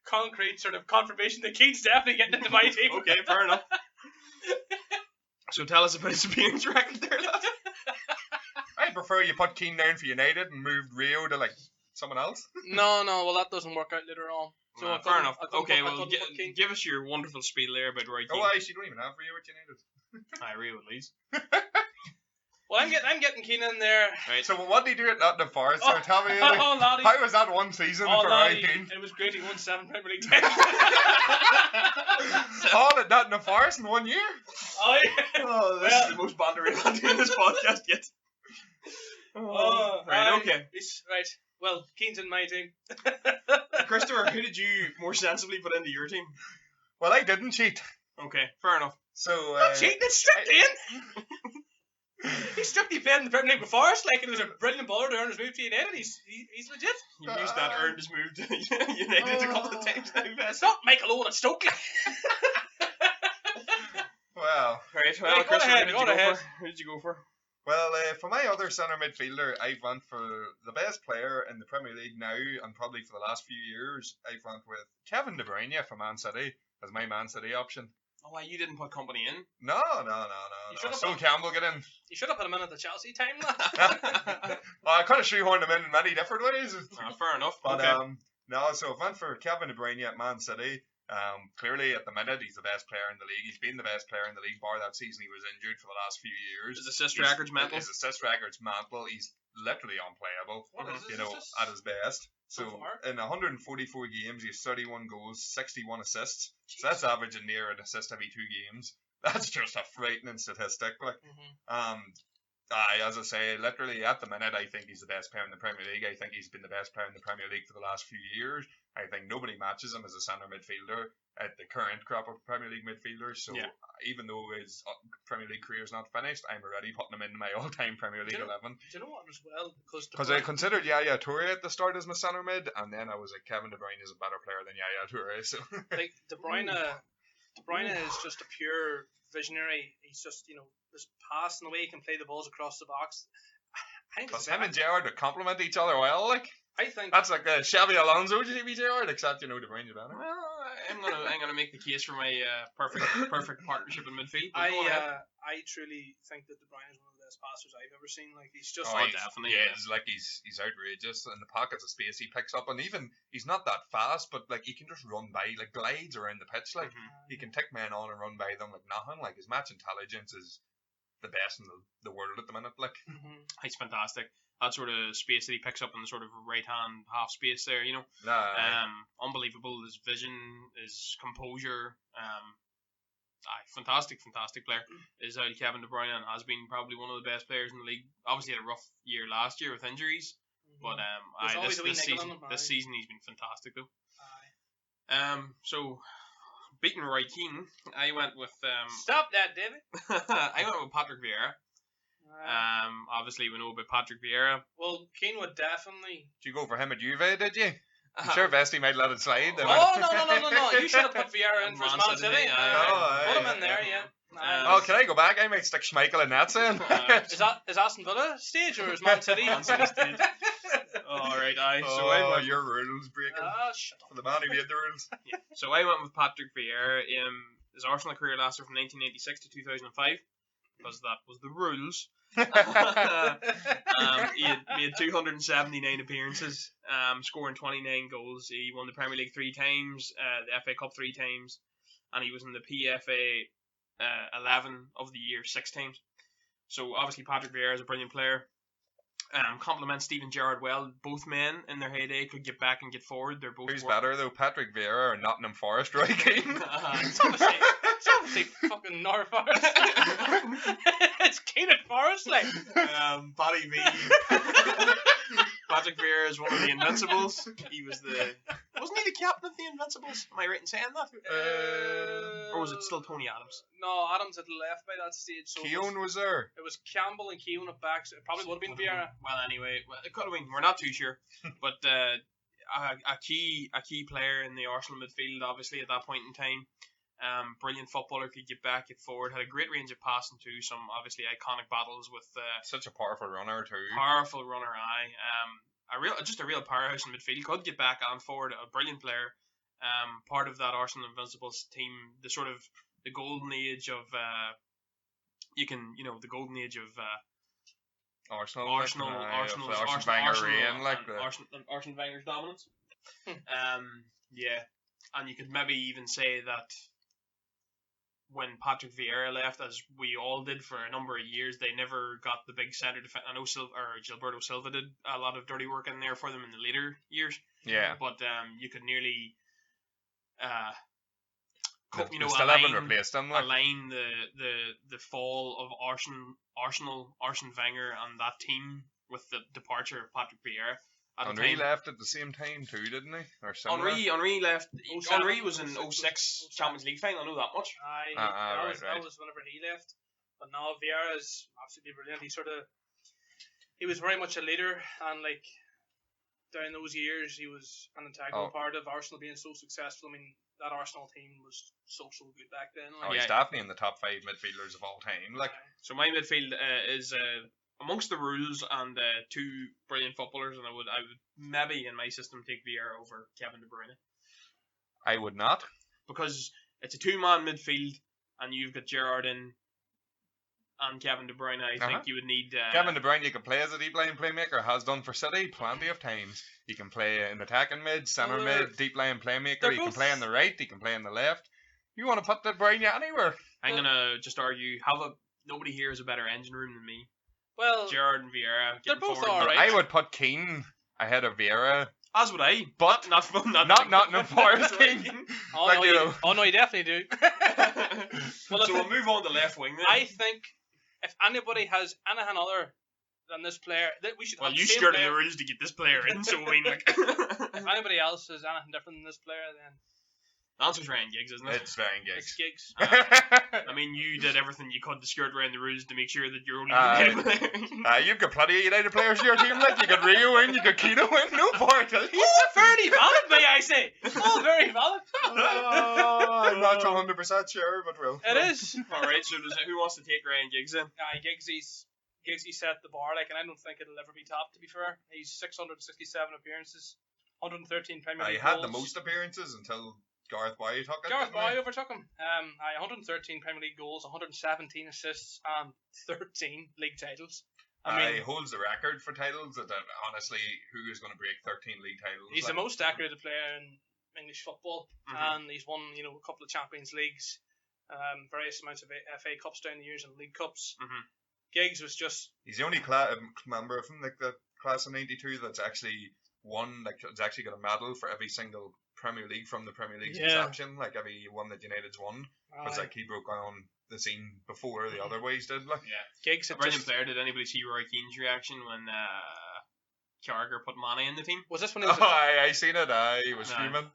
concrete sort of confirmation that Keane's definitely getting into my team. Okay, fair enough. So tell us about his appearance record there, lad. I prefer you put Keane down for United and moved Rio to someone else. No, well that doesn't work out later on. So fair enough. Okay, well give us your wonderful spiel there about Roy Keane. Oh, you don't even have Rio at United. Rio at least. Well, I'm getting Keane in there. Right. So what did he do at Nottingham Forest? So tell me, laddie. How was that one season for Roy Keane? It was great. He won 7 Premier League titles. All at Nottingham Forest in 1 year? This is the most bantery I've had in this podcast yet. Right, okay. Right. Well, Keane's in my team. Christopher, who did you more sensibly put into your team? Well, I didn't cheat. Okay, fair enough. So not cheating, it's stripped in. He strictly played in the Premier League with Forest, it was a brilliant baller to earn his move to United. He's legit. You've used that earned his move to United a couple of times now. It's not Michael Owen at Stoke. Well, Chris, who did you go for? Well, for my other centre midfielder, I went for the best player in the Premier League now, and probably for the last few years, I went with Kevin De Bruyne from Man City as my Man City option. Oh, why you didn't put company in? No. So Campbell get in. You should have put him in at the Chelsea time. I could have shoehorned him in many different ways. Fair enough. But okay. So I went for Kevin De Bruyne at Man City. Clearly at the minute he's the best player in the league. He's been the best player in the league, bar that season he was injured for the last few years. His assist record's mental. His assist record's mental. He's literally unplayable. At his best. So in 144 games, he has 31 goals, 61 assists. So that's averaging near an assist every 2 games. That's just a frightening statistic. As I say, literally at the minute, I think he's the best player in the Premier League. I think he's been the best player in the Premier League for the last few years. I think nobody matches him as a centre midfielder at the current crop of Premier League midfielders. So even though his Premier League career is not finished, I'm already putting him in my all-time Premier League 11. Do you know what as well? Because I considered Yaya Toure at the start as my centre mid, and then I was like, Kevin De Bruyne is a better player than Yaya Toure. So De Bruyne is just a pure visionary. He's just this pass and the way he can play the balls across the box. Because him and Gerrard would complement each other well. I think that's like a Xabi Alonso Gerrard, except De Bruyne's better. Well, I'm gonna make the case for my perfect partnership in midfield. I truly think that De Bruyne is one of the best passers I've ever seen. He's just definitely he's outrageous in the pockets of space he picks up, and even he's not that fast, but he can just run by, glides around the pitch, he can take men on and run by them like nothing. His match intelligence is the best in the world at the minute. He's fantastic. That sort of space that he picks up in the sort of right hand half space there, unbelievable. His vision, his composure, fantastic player is Kevin De Bruyne, and has been probably one of the best players in the league. Obviously had a rough year last year with injuries, but this season he's been fantastic though. So beating Roy Keane, I went with Stop that, David. I went with Patrick Vieira. Obviously we know about Patrick Vieira. Well, Keane would definitely. Did you go for him at Juve, did you? I'm sure Vesti might let it slide. No. You should have put Vieira in for Man City. Put him in there, yeah. Oh, can I go back? I might stick Schmeichel in that soon. Is Aston Villa stage or is Man City? Man City stage. Alright, your rules breaking. Shut up. For the man who made the rules. Yeah. So I went with Patrick Vieira. His Arsenal career lasted from 1986 to 2005 because that was the rules. He had 279 appearances, scoring 29 goals. He won the Premier League 3 times, the FA Cup 3 times, and he was in the PFA 11 of the year 6 times. So obviously Patrick Vieira is a brilliant player. Compliments Steven Gerrard well. Both men in their heyday could get back and get forward. They're both. Who's better though, Patrick Vieira or Nottingham Forest Roy Keane? It's obviously fucking North Forest. It's Keane at Forest, like. Paddy V. Patrick Vieira is one of the Invincibles. He was wasn't he the captain of the Invincibles? Am I right in saying that? Or was it still Tony Adams? No, Adams had left by that stage. So Keown was there. It was Campbell and Keown at back. So it probably would have been Vieira. Well, anyway, it could have been. We're not too sure. But a key player in the Arsenal midfield, obviously at that point in time. Brilliant footballer, could get back, get forward, had a great range of passing too. Some obviously iconic battles with such a powerful runner too. Powerful runner, just a real powerhouse in midfield. Could get back and forward. A brilliant player. Part of that Arsenal Invincibles team. The sort of the golden age of the golden age of Arsenal Wenger's dominance. Yeah, and you could maybe even say that when Patrick Vieira left, as we all did for a number of years, they never got the big centre defence. I know Gilberto Silva did a lot of dirty work in there for them in the later years. Yeah. But you could nearly align the fall of Arsene Wenger and that team with the departure of Patrick Vieira. Henry left at the same time too, didn't he? Or Henry left. Henry was in 06 Champions League final. I know that much. That was whenever he left. But now Vieira is absolutely brilliant. He was very much a leader, and like down those years, he was an integral part of Arsenal being so successful. I mean, that Arsenal team was so good back then. He's definitely in the top 5 midfielders of all time. So my midfield is amongst the rules and 2 brilliant footballers, and I would maybe in my system take Vieira over Kevin De Bruyne. I would not, because it's a 2-man midfield, and you've got Gerrard in and Kevin De Bruyne. I think you would need Kevin De Bruyne. You can play as a deep line playmaker, has done for City plenty of times. He can play in attacking mid, centre mid, deep line playmaker. He can play on the right. He can play on the left. You want to put De Bruyne anywhere? I'm gonna just argue. Nobody here has a better engine room than me. Well, Gerrard and Vieira. They're both alright. I would put Keane ahead of Vieira. As would I, but not Forest Keane. No, you definitely do. Well, so we'll move on to left wing then. I think if anybody has anything other than this player, we should. Well, you skirted the rules to get this player in, so I mean, if anybody else has anything different than this player, then. The answer's Ryan Giggs, isn't it? It's Ryan Giggs. It's Giggs. I mean, you did everything you could to skirt around the rules to make sure that you're only United players. You've got plenty of United players in your team. Like, you got Rio in, you got Keane in, no portal. Oh, very valid, may I say. Oh, very valid. I'm not 100% sure, but well. It is. Alright, so who wants to take Ryan Giggs in? Giggsy set the bar, and I don't think it'll ever be topped, to be fair. He's 667 appearances, 113 Premier League goals. He had the most appearances until Gareth Bale took it. Gareth Bale overtook him. 113 Premier League goals, 117 assists, and 13 league titles. He holds the record for titles. Honestly, who is going to break 13 league titles? He's the most decorated player in English football, and he's won, a couple of Champions Leagues, various amounts of FA Cups down the years and League Cups. Giggs was just. He's the only member from the class of '92 that's actually won. That's actually got a medal for every single Premier League from the Premier League's inception, like every one that United's won. It's like he broke on the scene before the other ways did. Like, Giggs, a brilliant player. Did anybody see Roy Keane's reaction when Carragher put Mane in the team? Was this when he was? I seen it. He was fuming.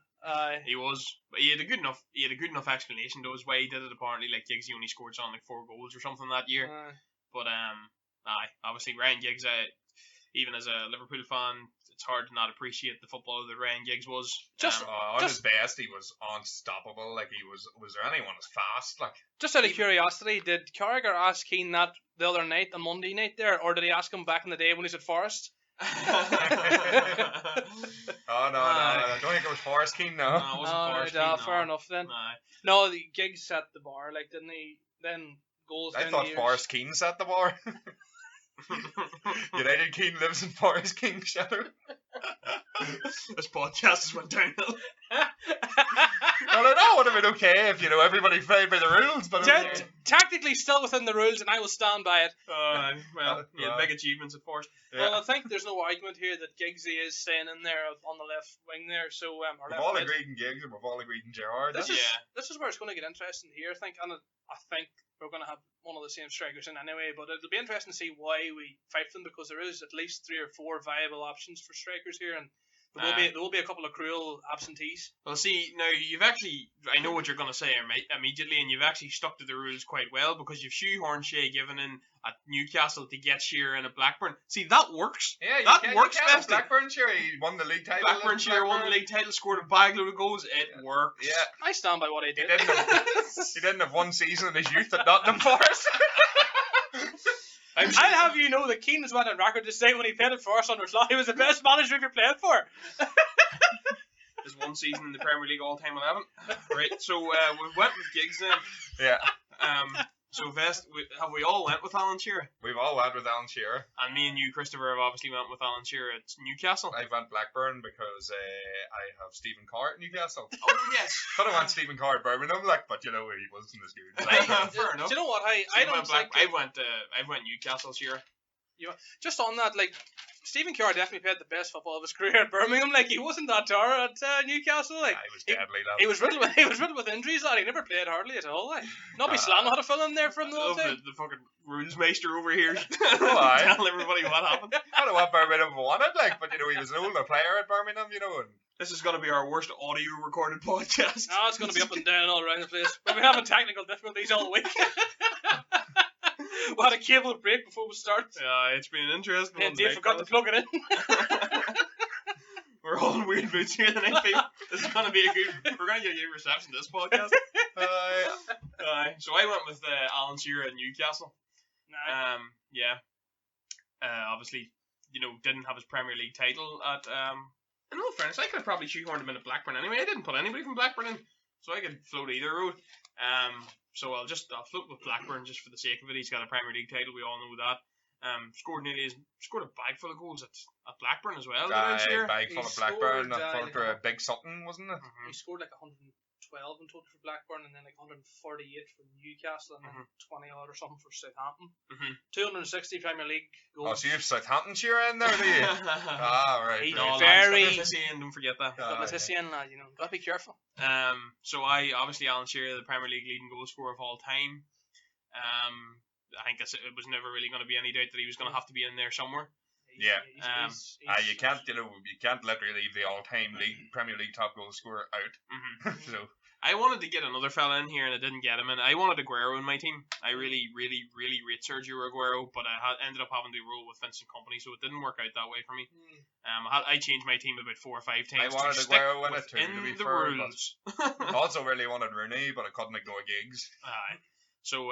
He was. But he had a good enough explanation though as why he did it. Apparently, like Giggsy only scored something like 4 goals or something that year. But obviously Ryan Giggs, even as a Liverpool fan, it's hard to not appreciate the footballer that Ryan Giggs was. On his best, he was unstoppable. Like was there anyone as fast? Like, just out of curiosity, did Carragher ask Keane that the other night, on Monday night there, or did he ask him back in the day when he was at Forest? Oh no, I don't think it was Forest Keane. No, it wasn't Forest Keane. Fair enough then. No, the Giggs set the bar, like, didn't he? Then goals. I thought Forest Keane set the bar. United Keane lives in Forest King's shadow. This podcast has went downhill. Well, I know it would have been okay if everybody played by the rules, but tactically still within the rules, and I will stand by it. Big achievements at Forest. Yeah. Well, I think there's no argument here that Giggsy is staying in there on the left wing there. So we've all agreed in Giggs and we've all agreed in Gerrard. This is where it's going to get interesting here. I think we're going to have one of the same strikers in anyway, but it'll be interesting to see why we fight them, because there is at least 3 or 4 viable options for strikers here, and there will be a couple of cruel absentees. Well, see, now I know what you're going to say immediately, and you've actually stuck to the rules quite well, because you've shoehorned Shay Given in at Newcastle to get Shearer in at Blackburn. See, that works. Yeah, that works best. Blackburn Shearer, he won the league title. Blackburn Shearer won the league title, scored a bag load of goals. It works. Yeah, I stand by what he did. He didn't have one season in his youth at Nottingham Forest. I'll have you know that Keane has went on record to say when he played at Forest under Slot, he was the best manager you've played for. There's one season in the Premier League all-time 11. Right, so we went with Giggs then. Yeah. So Vest, have we all went with Alan Shearer? We've all went with Alan Shearer. And me and you, Christopher, have obviously went with Alan Shearer at Newcastle. I went Blackburn because I have Stephen Carr at Newcastle. Oh yes. Could have went Stephen Carr at Birmingham, but he wasn't as good. Fair enough. Do you know what? I went Newcastle Shearer. Just on that, like, Stephen Carr definitely played the best football of his career at Birmingham. Like, he wasn't that tar at Newcastle. Like, he was deadly. He was riddled with injuries. Lad, he never played hardly at all. Like, Nobby Slan had a fill in there from the whole thing. The fucking Rulesmeister over here telling everybody what happened. I don't know what Birmingham wanted, but he was an older player at Birmingham, and this is going to be our worst audio recorded podcast. No, it's going to be up and down all around the place. We'll be having technical difficulties all week. We had a cable break before we start. Yeah, it's been interesting. And Dave forgot to plug it in. We're all in weird moods here tonight, people. This is going to be we're going to get a good reception to this podcast. So I went with Alan Shearer at Newcastle. Obviously, didn't have his Premier League title at. In all fairness, I could have probably shoehorned him in at Blackburn anyway. I didn't put anybody from Blackburn in, so I could float either road. So I'll float with Blackburn just for the sake of it. He's got a Premier League title, we all know that. Scored a bag full of goals at Blackburn as well. Bag full of Blackburn for a big something, wasn't it? He scored like 112 in total for Blackburn, and then like 148 for Newcastle, and then 20 odd or something for Southampton. 260 Premier League goals. Oh, so you have Southampton Shearer in there, do you? Right. Don't forget that. Lad, gotta be careful. So obviously Alan Shearer, the Premier League leading goal scorer of all time. I think it was never really going to be any doubt that he was going to have to be in there somewhere. Yeah. You can't literally leave the all-time Premier League top goal scorer out. So I wanted to get another fella in here and I didn't get him in. I wanted Aguero in my team. I really, really, really rate Sergio Aguero, but I ended up having to roll with Vincent Kompany, so it didn't work out that way for me. I changed my team about 4 or 5 times. I wanted Aguero in it too, to be fair. Rules. I also really wanted Rooney, but I couldn't ignore Giggs. So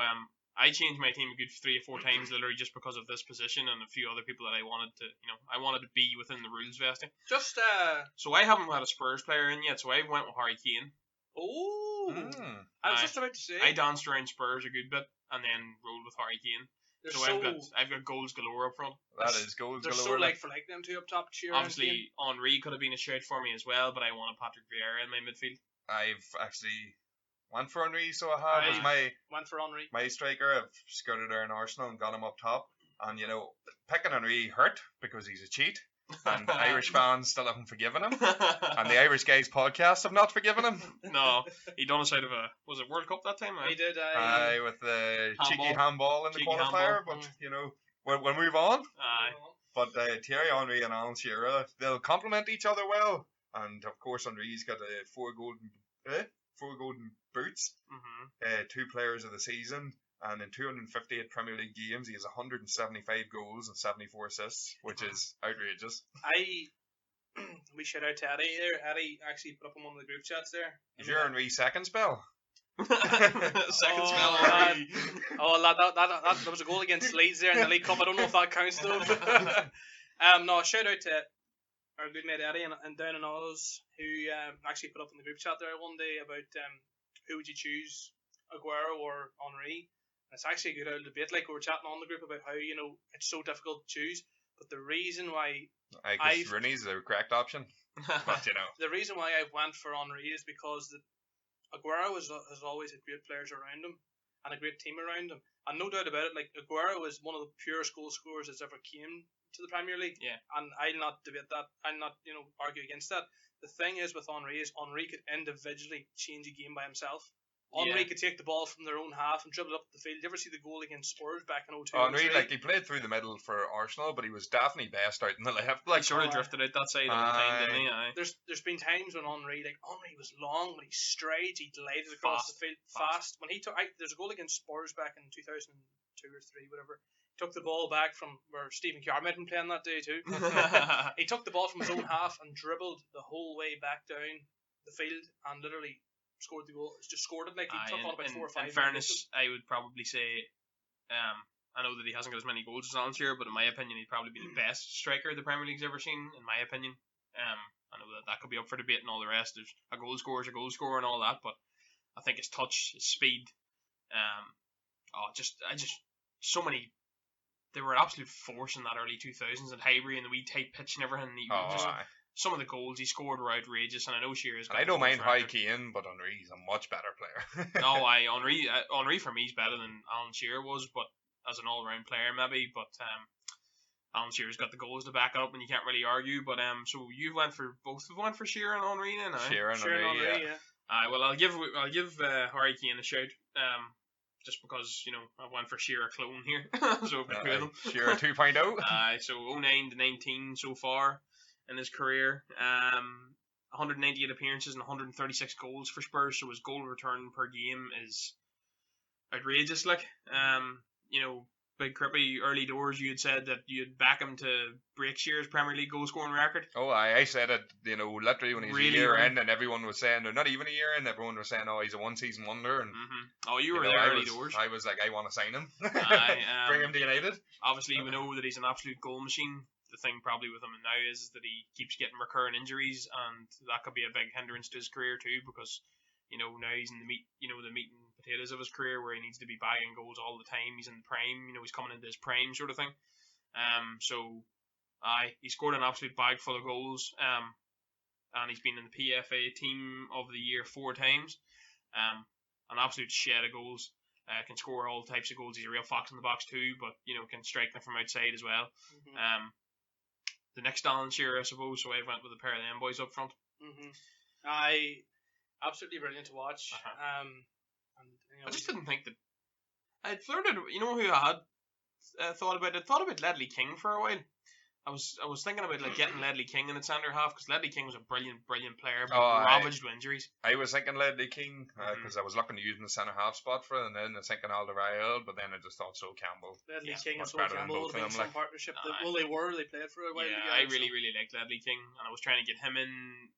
I changed my team a good 3 or 4 times, literally just because of this position and a few other people that I wanted to be within the rules, Vesty. So I haven't had a Spurs player in yet, so I went with Harry Kane. Oh, I was just about to say. I danced around Spurs a good bit and then rolled with Harry Kane. I've got goals galore up front. That is goals galore. They're so like for like them two up top. Obviously, Henry could have been a shout for me as well, but I wanted Patrick Vieira in my midfield. I've actually went for Henry, so I had went for Henry. My striker. I've skirted around Arsenal and got him up top. And picking Henry hurt because he's a cheat. And Irish fans still haven't forgiven him. And the Irish Guys podcast have not forgiven him. No, he done us out of was it World Cup that time? He did. With the cheeky handball in the qualifier. But, we'll move on. But Thierry Henry and Alan Shearer, they'll complement each other well. and of course Henry's got 4 golden boots, 2 players of the season, and in 258 Premier League games he has 175 goals and 74 assists, which is outrageous. We shout out to Eddie there. Eddie actually put up in one of the group chats there. Is your Henry's second spell? Second spell. That was a goal against Leeds there in the League Cup. I don't know if that counts though. No, shout out to our good mate Eddie and down in Oz, who actually put up in the group chat there one day about who would you choose, Aguero or Henry. And it's actually a good old debate. Like, we were chatting on the group about how, you know, it's so difficult to choose. But the reason why Rooney's the correct option. But you know, the reason why I went for Henry is because Aguero has always had great players around him and a great team around him, and no doubt about it, like, Aguero is one of the purest goal scorers that's ever came to the Premier League. Yeah. And I'll not debate that. I'll not, you know, argue against that. The thing is with Henry could individually change a game by himself. Henry could take the ball from their own half and dribble up the field. You ever see the goal against Spurs back in 2002? Henry, like, he played through the middle for Arsenal, but he was definitely best out in the left. Like, sort of drifted out that side all the time, didn't he? There's been times when Henry was long, when he strides, he glided across the field fast. When he took, there's a goal against Spurs back in 2002 or 3, whatever. Took the ball back from where Stephen Kerr had been playing that day too. He took the ball from his own half and dribbled the whole way back down the field and literally scored the goal. Just scored it. Like, he took on about 4 or 5. In fairness, I would probably say, I know that he hasn't got as many goals as Alan Shearer, but in my opinion, he'd probably be the best striker the Premier League's ever seen. In my opinion, I know that could be up for debate and all the rest. There's a goal scorer and all that, but I think his touch, his speed, so many. They were an absolute force in that early 2000s at Highbury and the wee tight pitch and everything. Some of the goals he scored were outrageous, and I know Shearer's got. I don't mind Harry Kane, but Henry's a much better player. Henry for me is better than Alan Shearer was, but as an all-round player maybe. But Alan Shearer's got the goals to back up, and you can't really argue. But so you went for Shearer and Henry then? Shearer and Henry, yeah. Well, I'll give Harry Kane a shout. Just because, you know, I went for Shearer clone here. So Shearer 2.0. So 09 to 19 so far in his career. 198 appearances and 136 goals for Spurs. So his goal return per game is outrageous. Like, you know, Big Crippy, early doors, you had said that you'd back him to break Shearer's Premier League goal scoring record. Oh, I said it, you know, literally when he was a year in, and everyone was saying, or not even a year in, everyone was saying, oh, he's a one-season wonder. And oh, you were there early doors. I was like, I want to sign him. Bring him to United. Obviously, we know that he's an absolute goal machine. The thing probably with him now is that he keeps getting recurring injuries, and that could be a big hindrance to his career too, because, you know, now he's in the meat and potatoes of his career where he needs to be bagging goals all the time. He's in the prime, you know, he's coming into his prime sort of thing. He scored an absolute bag full of goals. And he's been in the PFA Team of the Year 4 times. An absolute shed of goals. Can score all types of goals. He's a real fox in the box too, but, you know, can strike them from outside as well. The next Alan Shearer, I suppose, so I went with a pair of them boys up front. Absolutely brilliant to watch. And, you know, I just didn't think that. I had flirted. You know who I had thought about? I thought about Ledley King for a while. I was thinking about like getting Ledley King in the centre half, because Ledley King was a brilliant player, but ravaged with injuries. I was thinking Ledley King because I was looking to use the centre half spot for it, and then I was thinking Alderweireld, but then I just thought Sol Campbell. Ledley King and Sol Campbell would have been some partnership. They played for a while. Yeah, I really liked Ledley King, and I was trying to get him in,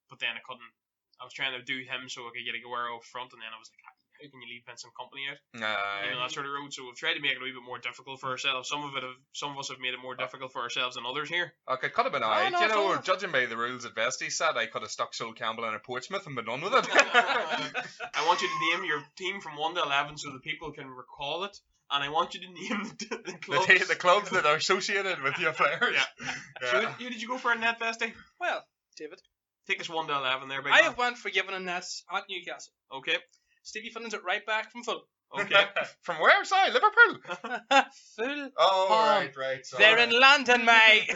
but then I couldn't. I was trying to do him so I could get Aguero up front, and then I was like, how can you leave Vincent Kompany out? You know, that sort of road. So we've tried to make it a wee bit more difficult for ourselves. Some of us have made it more difficult for ourselves than others here. Okay, could have been judging by the rules that Vesty said, I could have stuck Sol Campbell in a Portsmouth and been done with it. I want you to name your team from 1 to 11 so that people can recall it. And I want you to name the clubs. The clubs that are associated with your players. Yeah. So who did you go for in net, Vesty? Well, David. Take us 1 to 11 there, big I man. have went for Given and Nets at Newcastle. Okay. Stevie Finnan's at right back from Fulham. Okay. From where? Sorry, Liverpool. Fulham. Oh, right. Sorry. They're in London, mate.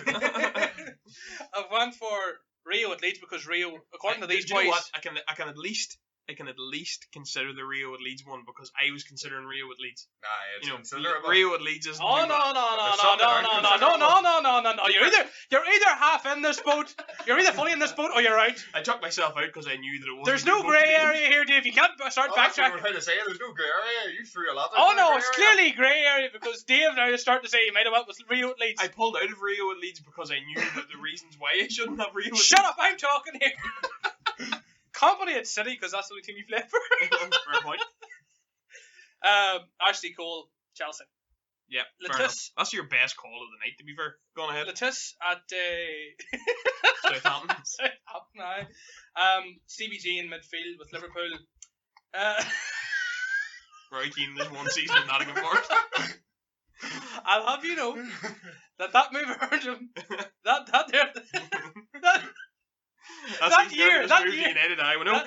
I've went for Rio at Leeds because Rio, according to these boys, you know what? I can at least I can at least consider the Rio at Leeds one because I was considering Rio at Leeds. Nah, it's You know, considerable. Rio at Leeds isn't. Oh too bad. no. You're either half in this boat, you're either fully in this boat, or you're out. I took myself out because I knew that it wasn't. There's no grey area here, Dave. You can't start That's what we're backtracking. trying to say. There's no grey area. You threw a lot. Oh no, it's clearly grey area because Dave now is starting to say he might have went with Rio at Leeds. I pulled out of Rio at Leeds because I knew that the reasons why I shouldn't have Rio. Shut up! I'm talking here. Company at City because that's the only team you play for. Fair point. Ashley Cole, Chelsea. Yeah, Lettuce. that's your best call of the night. To be fair, go on ahead. Lettuce at Southampton. Southampton, aye. Stevie G in midfield with Liverpool. Roy Keane this one season in Nottingham Forest. I'll have you know that move earned him that year. United, I know.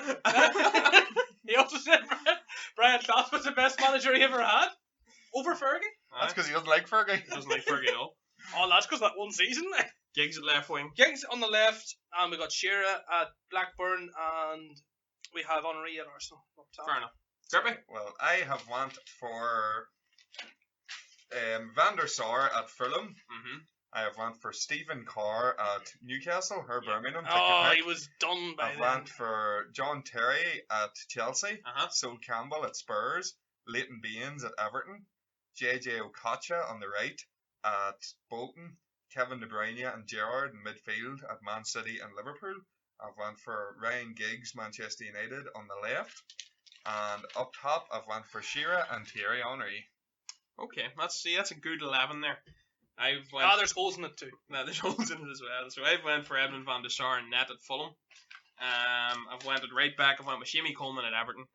He also said Brian Clough was the best manager he ever had over Fergie. That's because he doesn't like Fergie. He doesn't like Fergie at all. Oh, that's because that one season. Giggs at left wing. Giggs on the left, and we got Shearer at Blackburn, and we have Henry at Arsenal up top. Fair enough. Grippy? Well, I have went for Van der Sar at Fulham. Mm-hmm. I have went for Stephen Carr at Newcastle, Birmingham. Oh, he was done by I then. went for John Terry at Chelsea, Uh-huh. Sol Campbell at Spurs, Leighton Baines at Everton, JJ Okocha on the right at Bolton, Kevin De Bruyne and Gerrard in midfield at Man City and Liverpool. I've went for Ryan Giggs, Manchester United on the left, and up top I've went for Shearer and Thierry Henry. Okay, that's a good 11 there. There's holes in it too. No, there's holes in it as well. So I've went for Edmund van der Sar and net at Fulham. I've went at right back. I've went with Jamie Coleman at Everton.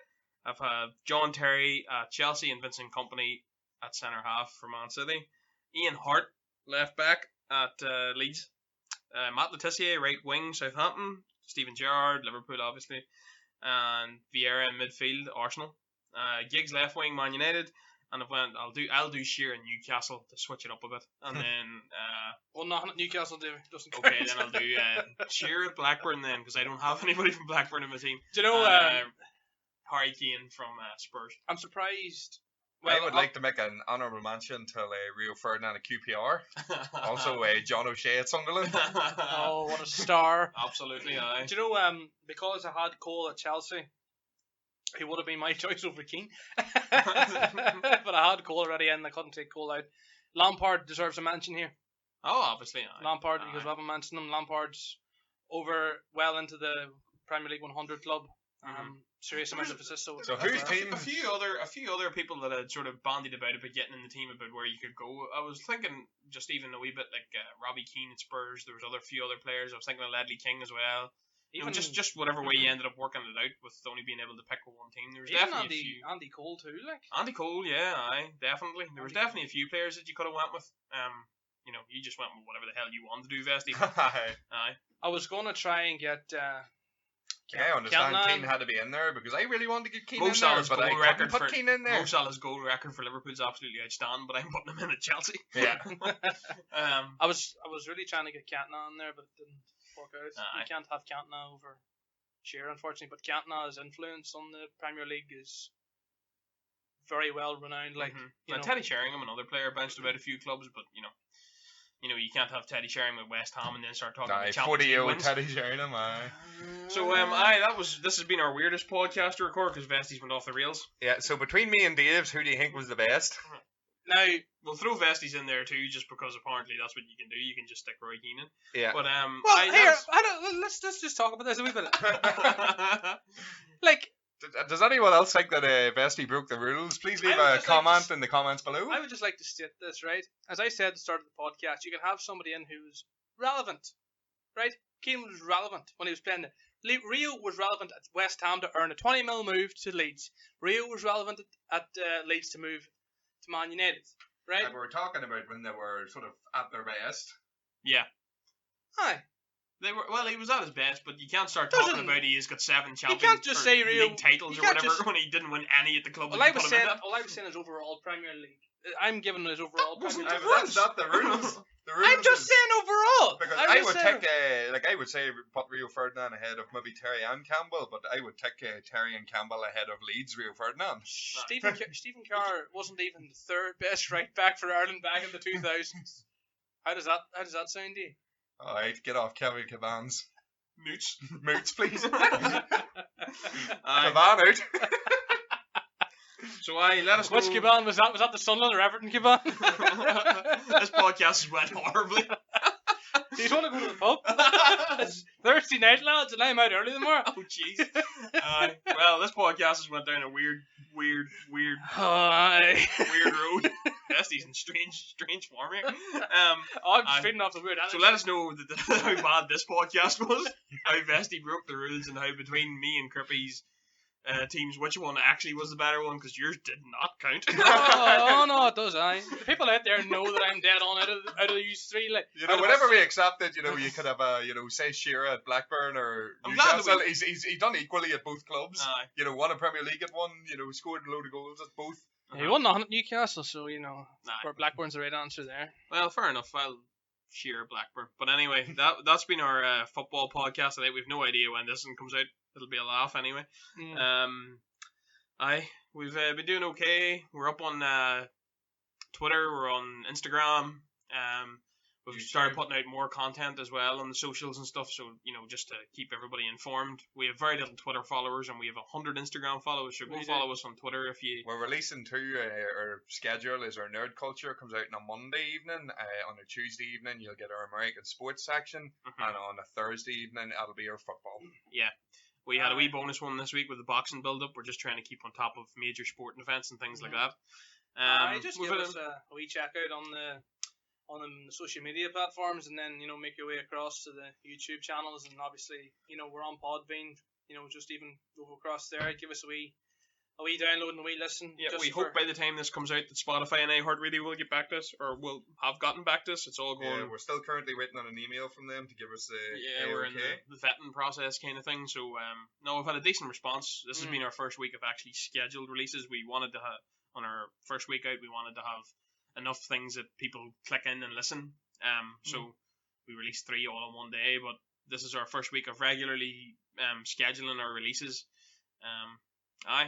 I've had John Terry at Chelsea and Vincent Kompany at centre half for Man City. Ian Hart left back at Leeds. Matt Le Tissier right wing Southampton. Steven Gerrard Liverpool obviously, and Vieira in midfield Arsenal. Giggs left wing Man United. And I'll do Shearer in Newcastle to switch it up a bit, and then not Newcastle doesn't count. Okay, then I'll do Shearer at Blackburn then because I don't have anybody from Blackburn in my team. Do you know Harry Kane from Spurs? I'm surprised. Well, I would like to make an honourable mention to Rio Ferdinand at QPR. Also, John O'Shea at Sunderland. Oh, what a star! Absolutely, aye. Do you know because I had Cole at Chelsea, he would have been my choice over Keane. But I had Cole already in, I couldn't take Cole out. Lampard deserves a mention here. Oh, obviously. Aye. Lampard, because we haven't mentioned him. Lampard's well into the Premier League 100 club. Serious amount of assists. So whose team? A few other people that had sort of bandied about getting in the team about where you could go. I was thinking just even a wee bit like Robbie Keane at Spurs. There was few other players. I was thinking of Ledley King as well. Even just whatever way you ended up working it out with only being able to pick one team. There was definitely a few. Andy Cole too, like. Andy Cole, yeah, aye, definitely. There was definitely a few players that you could have went with. You just went with whatever the hell you wanted to do, Vesty. Aye. I was going to try and get. I understand Keane had to be in there because I really wanted to get Keane in there, but I couldn't put Keane in there. Mo Salah's goal record for Liverpool is absolutely outstanding, but I'm putting him in at Chelsea. Yeah. I was really trying to get Cantona in there, but it didn't work out. You can't have Cantona over Shearer, unfortunately, but Cantona's influence on the Premier League is very well renowned. Like Teddy Sheringham, another player, benched about a few clubs, but you can't have Teddy Sheringham with West Ham and then start talking about Champions League wins. Teddy Sheringham, aye. So this has been our weirdest podcast to record because Vesties went off the rails. Yeah. So between me and Dave's, who do you think was the best? Now we'll throw Vesties in there too, just because apparently that's what you can do. You can just stick Roy Keane in. Yeah. But let's just talk about this a wee bit. Like. Does anyone else think that Vesty broke the rules? Please leave a comment in the comments below. I would just like to state this, right? As I said at the start of the podcast, you can have somebody in who's relevant, right? Keane was relevant when he was playing. Rio was relevant at West Ham to earn a 20 mil move to Leeds. Rio was relevant at Leeds to move to Man United, right? And we're talking about when they were sort of at their best. Yeah. Aye. They were he was at his best, but you can't start talking about he's got 7 Champions you can't just say League titles or whatever when he didn't win any at the club. All I was saying is overall Premier League. I'm giving his overall Premier League. That's not the rules. I'm just saying overall. Because I would take, I would say put Rio Ferdinand ahead of maybe Terry and Campbell, but I would take Terry and Campbell ahead of Leeds Rio Ferdinand. Stephen Kerr wasn't even the third best right back for Ireland back in the 2000s. How does that sound to you? Alright, get off Kevin Caban's. Moots, please. Caban out. So let us know. Which Caban was that? Was that the Sunderland or Everton Caban? This podcast has went horribly. Do you want to go to the pub? It's Thursday night, lads, and I'm out early tomorrow. Oh, jeez. Well, this podcast has went down a weird road. Vesty's in strange form here. I'm just feeding off the weird energy. So let us know how bad this podcast was, how Vesty broke the rules, and how between me and Crippy's teams, which one actually was the better one, because yours did not count. No, it does. The people out there know that I'm dead on out of these three. Like, whenever we accepted, you could have, say Shearer at Blackburn or Newcastle. He's done equally at both clubs. Won a Premier League at one. Scored a load of goals at both. He won nothing at Newcastle, so where Blackburn's the right answer there. Well, fair enough. I'll Shearer Blackburn. But anyway, that's been our football podcast today. We've no idea when this one comes out. It'll be a laugh anyway. We've been doing okay. We're up on Twitter. We're on Instagram. We've started putting out more content as well on the socials and stuff. So just to keep everybody informed. We have very little Twitter followers, and we have 100 Instagram followers. So go follow us on Twitter if you. We're releasing too. Our schedule is our Nerd Culture comes out on a Monday evening. On a Tuesday evening, you'll get our American sports section, and on a Thursday evening, it'll be our football. Yeah. We had a wee bonus one this week with the boxing build-up. We're just trying to keep on top of major sporting events and things like that. Just give us a wee check out on the social media platforms, and then make your way across to the YouTube channels, and obviously we're on Podbean. Just even go across there, give us a wee download and a wee listen. Yeah, we hope by the time this comes out that Spotify and iHeartRadio will get back to us, or will have gotten back to us. It's all going. Yeah, we're still currently waiting on an email from them to give us the. Yeah, we're in the vetting process kind of thing. So no, we've had a decent response. This has been our first week of actually scheduled releases. We wanted to have on our first week out. We wanted to have enough things that people click in and listen. So we released 3 all in one day. But this is our first week of regularly scheduling our releases.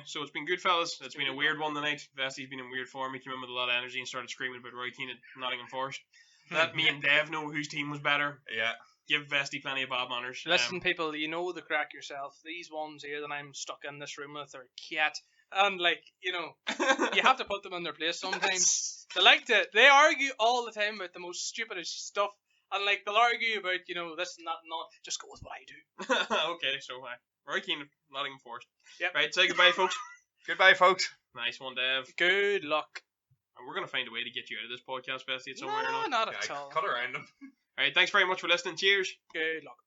So it's been good, fellas. It's been a weird one tonight. Vesty's been in weird form. He came in with a lot of energy and started screaming about Roy Keane at Nottingham Forest. Let me and Dev know whose team was better. Yeah. Give Vesty plenty of Bob manners. Listen, people, you know the crack yourself. These ones here that I'm stuck in this room with are cat. And, you have to put them in their place sometimes. They argue all the time about the most stupidest stuff. And, they'll argue about, this and that and not. Just go with what I do. Okay, so Roy Keane, Nottingham Forest. Yep. Right, say goodbye, folks. Goodbye, folks. Nice one, Dev. Good luck. And we're going to find a way to get you out of this podcast, Vesty, at some way way or not. Not at all. Cut around them. Alright, thanks very much for listening. Cheers. Good luck.